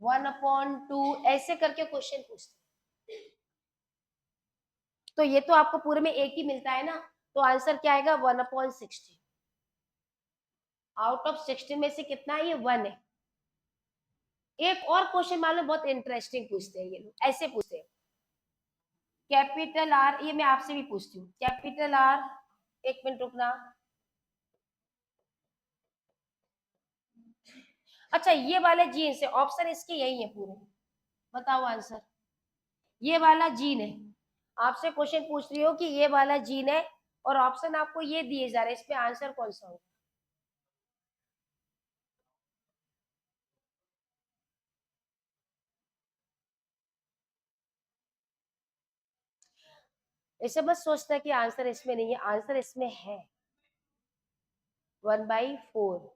1/2, ऐसे करके क्वेश्चन पूछते। तो ये तो आपको पूरे में एक ही मिलता है ना, तो आंसर क्या आएगा? 1/16। आउट ऑफ 16 में से कितना है? ये 1 है। एक और क्वेश्चन मालूम बहुत इंटरेस्टिंग पूछते हैं ये लोग, ऐसे पूछते हैं, कैपिटल आर, ये मैं आपसे भी पूछती हूँ, कैपिटल आर, एक मिनट रुकना। अच्छा ये वाले जीन से ऑप्शन इसके यही है पूरे, बताओ आंसर। ये वाला जीन है, आपसे क्वेश्चन पूछ रही हो कि ये वाला जीन है, और ऑप्शन आपको ये दिए जा रहे हैं, इसमें आंसर कौन सा होगा? ऐसे बस सोचता है कि आंसर इसमें नहीं है, आंसर इसमें है, 1/4।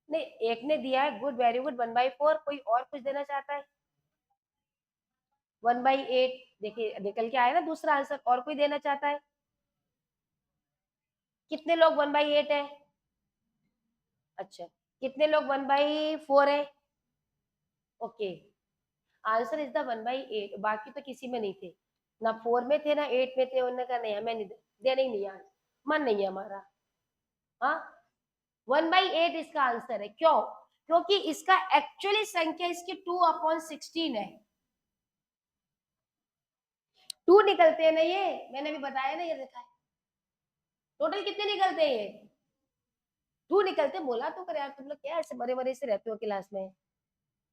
नहीं, एक ने दिया है, गुड, वेरी गुड, 1/4। कोई और कुछ देना चाहता है? 1/8। देखिए निकल के आया ना दूसरा आंसर, और कोई देना चाहता है? कितने लोग 1/8 है? अच्छा, कितने लोग 1/4 है? Okay, answer is the 1/8। बाकी तो किसी में नहीं थे, ना 4 में थे ना 8 में थे, उन्होंने कहा नहीं हमें नहीं देने ही नहीं है, मन नहीं है हमारा। हाँ, 1/8 इसका आंसर है। क्यों? क्योंकि इसका एक्चुअली संख्या इसकी 2/16 है। 2 निकलते हैं ना, ये मैंने अभी बताया ना, ये देखा है। टोटल कितने निकलते हैं ये? 2 निकलते, बोला तो कर यार, तुम लोग क्या ऐसे बड़े बड़े से रहते हो क्लास में।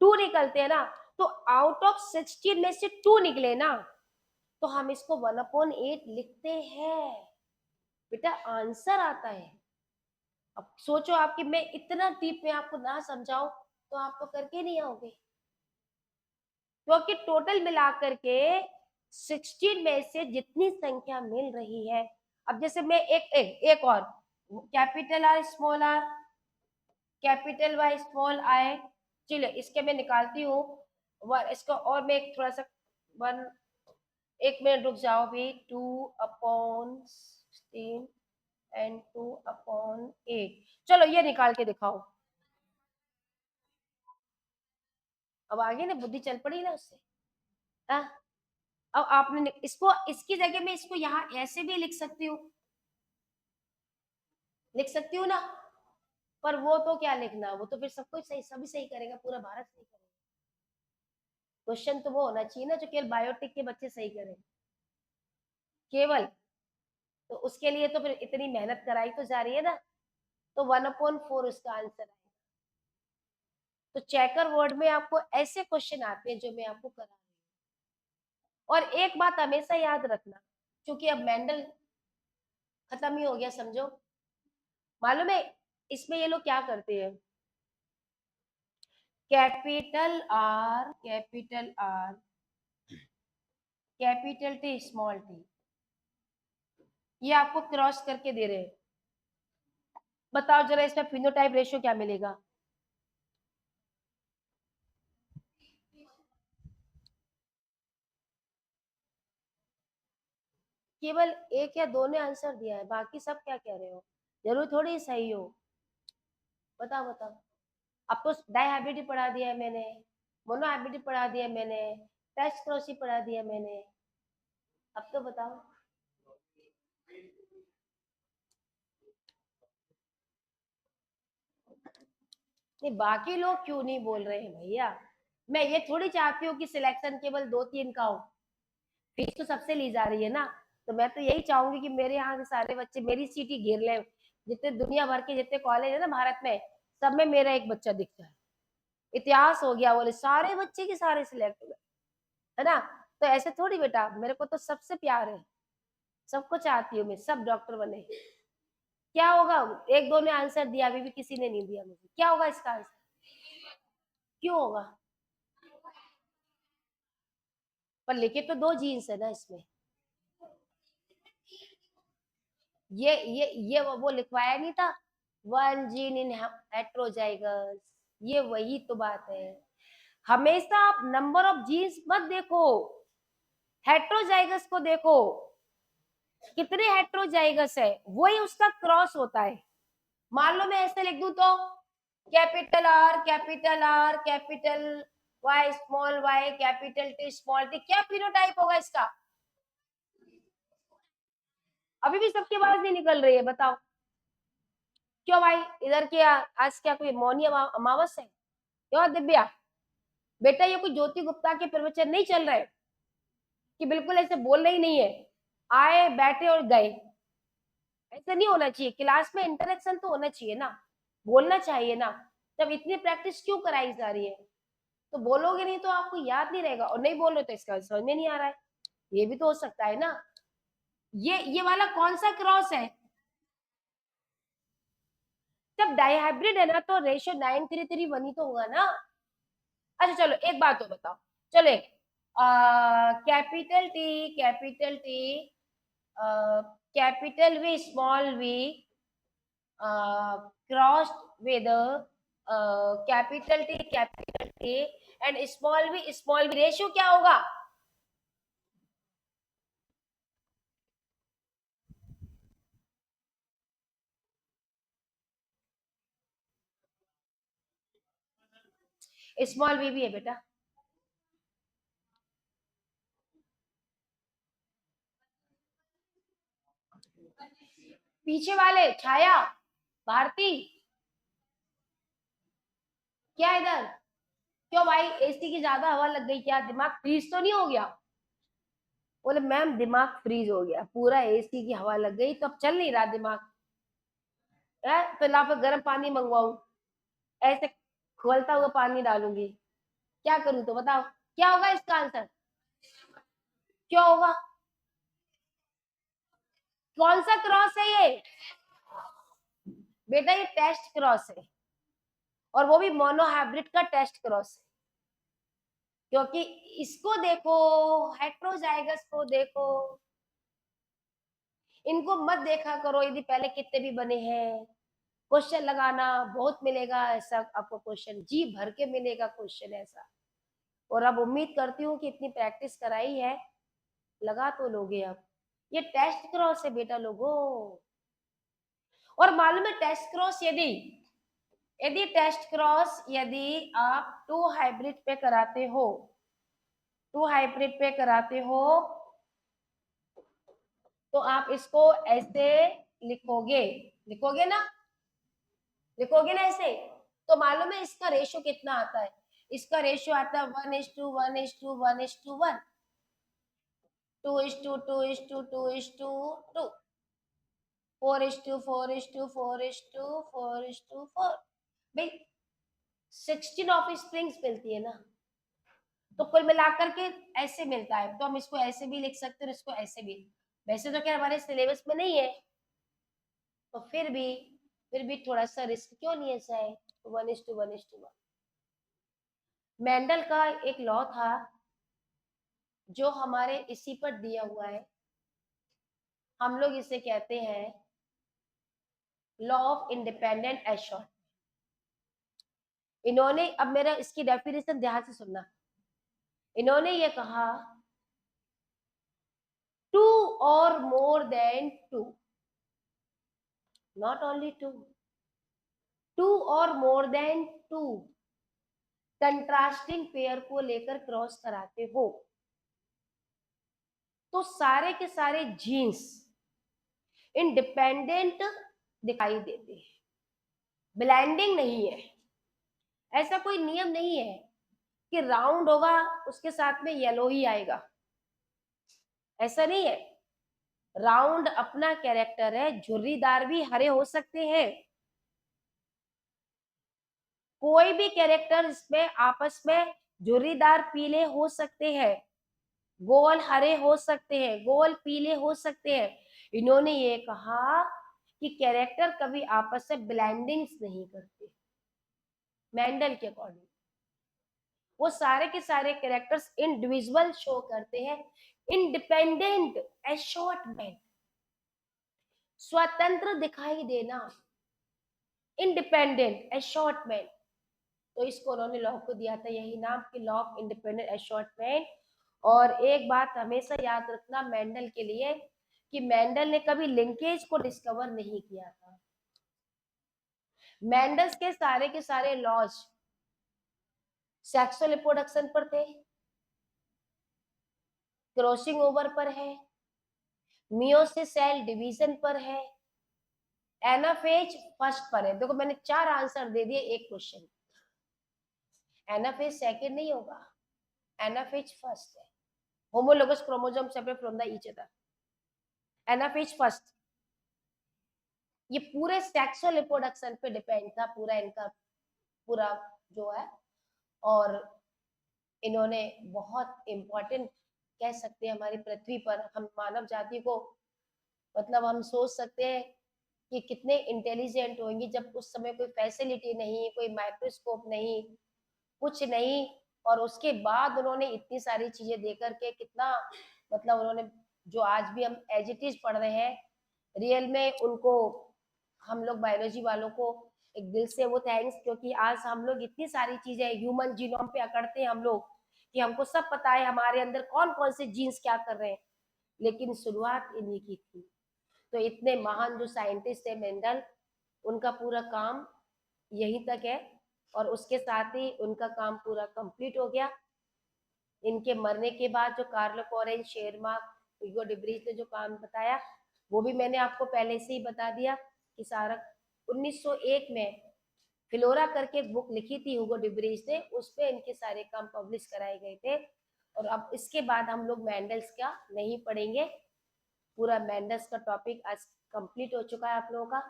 2 निकलते हैं ना, तो आउट ऑफ 16 में से 2 निकले ना, तो हम इसको 1/8 लिखते हैं। बेटा आंसर आता है। अब सोचो आपकी, मैं इतना डीप में आपको ना समझाऊं तो आप तो करके नहीं आओगे, क्योंकि टोटल मिलाकर के 16 में से जितनी संख्या मिल रही है, अब जैसे मैं एक और, capital R small R, capital Y small I, चलिए इसके मैं निकालती हूँ। इसको और मैं थोड़ा सा, 1, एक मिनट रुक जाओ भी, 2/16 एंड 2/8, चलो ये निकाल के दिखाओ। अब आगे ना बुद्धि चल पड़ी ना उससे। हाँ? अब आपने इसको, इसकी जगह में इसको यहाँ ऐसे भी लिख सकती हूँ, लिख सकती हूँ ना, पर वो तो क्या लिखना, वो तो फिर सब कुछ सही, सभी सही करेगा, पूरा भारत सही करेगा। क्वेश्चन तो वो होना चाहिए ना जो केवल बायोटिक के बच्चे सही करें, केवल। तो उसके लिए तो फिर इतनी मेहनत कराई तो जा रही है ना, तो 1/4 उसका आंसर है। तो चेकर वर्ड में आपको ऐसे क्वेश्चन आते हैं जो मैं आपको करा रही हूँ। और एक बात हमेशा याद रखना, क्योंकि अब मेंडल खत्म ही हो गया समझो, मालूम है इसमें ये लोग क्या करते हैं, capital R capital R capital T small T, ये आपको क्रॉस करके दे रहे हैं। बताओ जरा इसमें फिनोटाइप रेशियो क्या मिलेगा? केवल एक या दो ने आंसर दिया है, बाकी सब क्या कह रहे हो? जरूर थोड़ी सही हो। बताओ बताओ। अब तो डाई हैबिट ही पढ़ा दिया है मैंने। मोनोहाइब्रिड पढ़ा दिया मैंने, टेस्ट क्रॉस ही पढ़ा दिया मैंने। अब तो बताओ। नहीं, बाकी लोग क्यों नहीं बोल रहे हैं भैया? मैं ये थोड़ी चाहती हूँ कि सिलेक्शन केवल 2-3 का हो। फीस तो सबसे ली जा रही है ना। तो मैं तो यही चाहूंगी कि मेरे यहाँ के सारे बच्चे मेरी सीट ही घेर ले। जितने दुनिया भर के जितने कॉलेज है ना भारत में, सब में मेरा एक बच्चा दिख जाए। इतिहास हो गया बोले, सारे बच्चे के सारे सिलेक्ट हो गए, है ना। तो ऐसे थोड़ी बेटा, मेरे को तो सबसे प्यार है, सबको चाहती हूँ मैं सब डॉक्टर बने। क्या होगा? एक दो ने आंसर दिया, अभी भी किसी ने नहीं दिया मुझे, क्या होगा इसका आंसर? क्यों होगा? पर लेके तो दो जीन्स है ना इसमें। ये वो लिखवाया नहीं था, वन जीन इन हेट्रोजाइगस। ये वही तो बात है। हमेशा आप नंबर ऑफ जीन्स मत देखो, हेट्रोजाइगस को देखो। कितने हेट्रोजाइगस है, वही उसका क्रॉस होता है। मान लो मैं ऐसे लिख दूं तो capital R capital Y small Y capital T small T, क्या फिनोटाइप होगा इसका? अभी भी सबके आवाज नहीं निकल रही है, बताओ क्यों भाई? इधर क्या आज क्या कोई मौनी अमावस है? क्यों दिव्या? बेटा ये कोई ज्योति गुप्ता के प्रवचन नहीं चल रहे कि बिल्कुल ऐसे बोलना ही नहीं है, आए बैठे और गए। ऐसे नहीं होना चाहिए, क्लास में इंटरेक्शन तो होना चाहिए ना, बोलना चाहिए ना। जब इतनी प्रैक्टिस क्यों कराई जा रही है? तो बोलोगे नहीं तो आपको याद नहीं रहेगा, और नहीं बोलो तो इसका समझ में नहीं आ रहा है। ये भी तो हो सकता है ना। ये वाला कौन सा क्रॉस है? जब डाइहाइब्रिड है ना तो रेशियो 9:3:1 ही तो होगा ना। अच्छा चलो एक बात तो बताओ, चलो एक capital T capital V small V crossed with capital T and small V ratio क्या होगा? स्मॉल वी भी है बेटा। पीछे वाले छाया, भारती, क्या इधर? क्यों भाई, एसी की ज्यादा हवा लग गई क्या? दिमाग फ्रीज तो नहीं हो गया? बोले मैम दिमाग फ्रीज हो गया, पूरा एसी की हवा लग गई तो अब चल नहीं रहा दिमाग है। तो ला फिर गर्म पानी मंगवाऊं, ऐसे खोलता हुआ पानी डालूंगी? क्या करूं तो बताओ, क्या होगा इसका आंसर? क्या होगा? कौन सा क्रॉस है ये? बेटा ये टेस्ट क्रॉस है, और वो भी मोनोहाइब्रिड का टेस्ट क्रॉस है। क्योंकि इसको देखो, हेट्रोजाइगस को देखो, इनको मत देखा करो यदि पहले कितने भी बने हैं। क्वेश्चन लगाना बहुत मिलेगा ऐसा आपको, क्वेश्चन जी भर के मिलेगा क्वेश्चन ऐसा। और अब उम्मीद करती हूँ कि इतनी प्रैक्टिस कराई है, लगा तो लोगे अब। ये टेस्ट क्रॉस है बेटा लोगों। और मालूम है टेस्ट क्रॉस यदि यदि टेस्ट क्रॉस यदि आप टू हाइब्रिड पे कराते हो, टू हाइब्रिड पे कराते हो, तो आप इसको ऐसे लिखोगे, लिखोगे ना, लिखोगे ना ऐसे। तो मालूम है इसका रेशियो कितना आता है? इसका रेशियो आता है 1:1:1:1:1, 2:2:2:2:2, 4:4:4:4:4। भाई 16 ऑफ स्प्रिंग्स मिलती है ना, तो कुल मिलाकर के ऐसे मिलता है। तो हम इसको ऐसे भी लिख सकते हैं, इसको ऐसे भी। वैसे तो क्या हमारे सिलेबस में नहीं है, तो फिर भी थोड़ा सा रिस्क क्यों नहीं ऐसा है? 1:1:1। मेंडल का एक लॉ था जो हमारे इसी पर दिया हुआ है, हम लोग इसे कहते हैं लॉ ऑफ इंडिपेंडेंट एश्योर। इन्होंने, अब मेरा इसकी डेफिनेशन ध्यान से सुनना, इन्होंने ये कहा टू और more than two, not only two, two और more than two contrasting pair को लेकर क्रॉस कराते हो तो सारे के सारे जीन्स इंडिपेंडेंट दिखाई देते हैं, ब्लेंडिंग नहीं है। ऐसा कोई नियम नहीं है कि राउंड होगा उसके साथ में येलो ही आएगा, ऐसा नहीं है। राउंड अपना कैरेक्टर है, झुर्रीदार भी हरे हो सकते हैं, कोई भी कैरेक्टर इसमें आपस में झुर्रीदार पीले हो सकते हैं, गोल हरे हो सकते हैं, गोल पीले हो सकते हैं। इन्होंने ये कहा कि कैरेक्टर कभी आपस में ब्लेंडिंग्स नहीं करते। मेंडल के अकॉर्डिंग वो सारे के सारे कैरेक्टर्स इंडिविजुअल शो करते हैं, इंडिपेंडेंट एशॉर्टमेंट, स्वतंत्र दिखाई देना, इंडिपेंडेंट एशॉर्टमेंट। तो इसको उन्होंने लॉ को दिया था यही नाम कि लॉ ऑफ इंडिपेंडेंट एशॉर्टमेंट। और एक बात हमेशा याद रखना मेंडल के लिए कि मेंडल ने कभी लिंकेज को डिस्कवर नहीं किया था। मेंडल्स के सारे लॉज सेक्सुअल रिप्रोडक्शन पर थे, क्रॉसिंग ओवर पर है, मियोसिस सेल डिवीजन पर है, एनाफेज फर्स्ट पर है। देखो मैंने 4 आंसर दे दिए एक क्वेश्चन। एनाफेज सेकंड नहीं होगा, एनाफेज फर्स्ट है। Homologous chromosome separate from the each other, anaphase first. ये पूरे सेक्सुअल रिप्रोडक्शन पे डिपेंड था पूरा इनका पूरा जो है। और इन्होंने बहुत इम्पोर्टेंट कह सकते हैं हमारी पृथ्वी पर हम मानव जाति को, मतलब हम सोच सकते हैं कि कितने इंटेलिजेंट होंगे जब उस समय कोई फैसिलिटी नहीं, कोई माइक्रोस्कोप नहीं, कुछ नहीं, और उसके बाद उन्होंने इतनी सारी चीजें दे करके कितना, मतलब उन्होंने जो आज भी हम एज इट इज पढ़ रहे हैं रियल में, उनको हम लोग बायोलॉजी वालों को एक दिल से वो थैंक्स, क्योंकि आज हम लोग इतनी सारी चीजें ह्यूमन जीनोम पे अकड़ते हैं हम लोग कि हमको सब पता है हमारे अंदर कौन कौन से जीन्स क्या कर रहे हैं, लेकिन शुरुआत इन्हीं की थी। तो इतने महान जो साइंटिस्ट है मेंडल, उनका पूरा काम यहीं तक है और उसके साथ ही उनका काम पूरा कंप्लीट हो गया। इनके मरने के बाद जो कार्ल कोरेन, शेरमार्क, ह्यूगो डिब्रीज ने जो काम बताया वो भी मैंने आपको पहले से ही बता दिया कि सारा 1901 में फ्लोरा करके एक बुक लिखी थी ह्यूगो डिब्रीज ने, उस पे इनके सारे काम पब्लिश कराए गए थे। और अब इसके बाद हम लोग मेंडल्स का नहीं पढ़ेंगे, पूरा मेंडल्स का टॉपिक आज कंप्लीट हो चुका है आप लोगों का।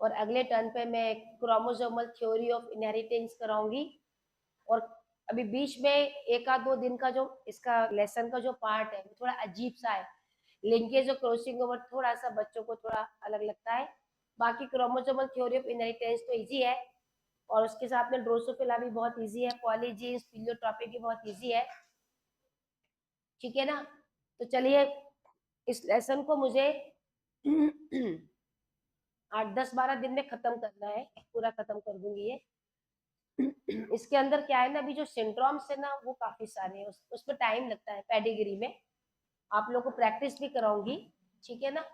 और अगले टर्न पे मैं क्रोमोसोमल थ्योरी ऑफ इनहेरिटेंस कराऊंगी। और अभी बीच में एक आध 2 दिन का जो इसका लेसन का जो पार्ट है वो थोड़ा अजीब सा है, लिंकेज और क्रॉसिंग ओवर थोड़ा सा बच्चों को थोड़ा अलग लगता है। बाकी क्रोमोसोमल थ्योरी ऑफ इनहेरिटेंस तो इजी है, और उसके साथ में ड्रोसोफिला भी बहुत इजी है, पॉलीजीन्स पिलियोट्रॉपिक भी बहुत इजी है, ठीक है ना। तो चलिए इस लेसन को मुझे 8-10-12 दिन में खत्म करना है, पूरा खत्म कर दूंगी ये। इसके अंदर क्या है ना, अभी जो सिंड्रोम्स है ना वो काफी सारे हैं, उसमें टाइम लगता है पेडिग्री में, आप लोग को प्रैक्टिस भी कराऊंगी, ठीक है ना।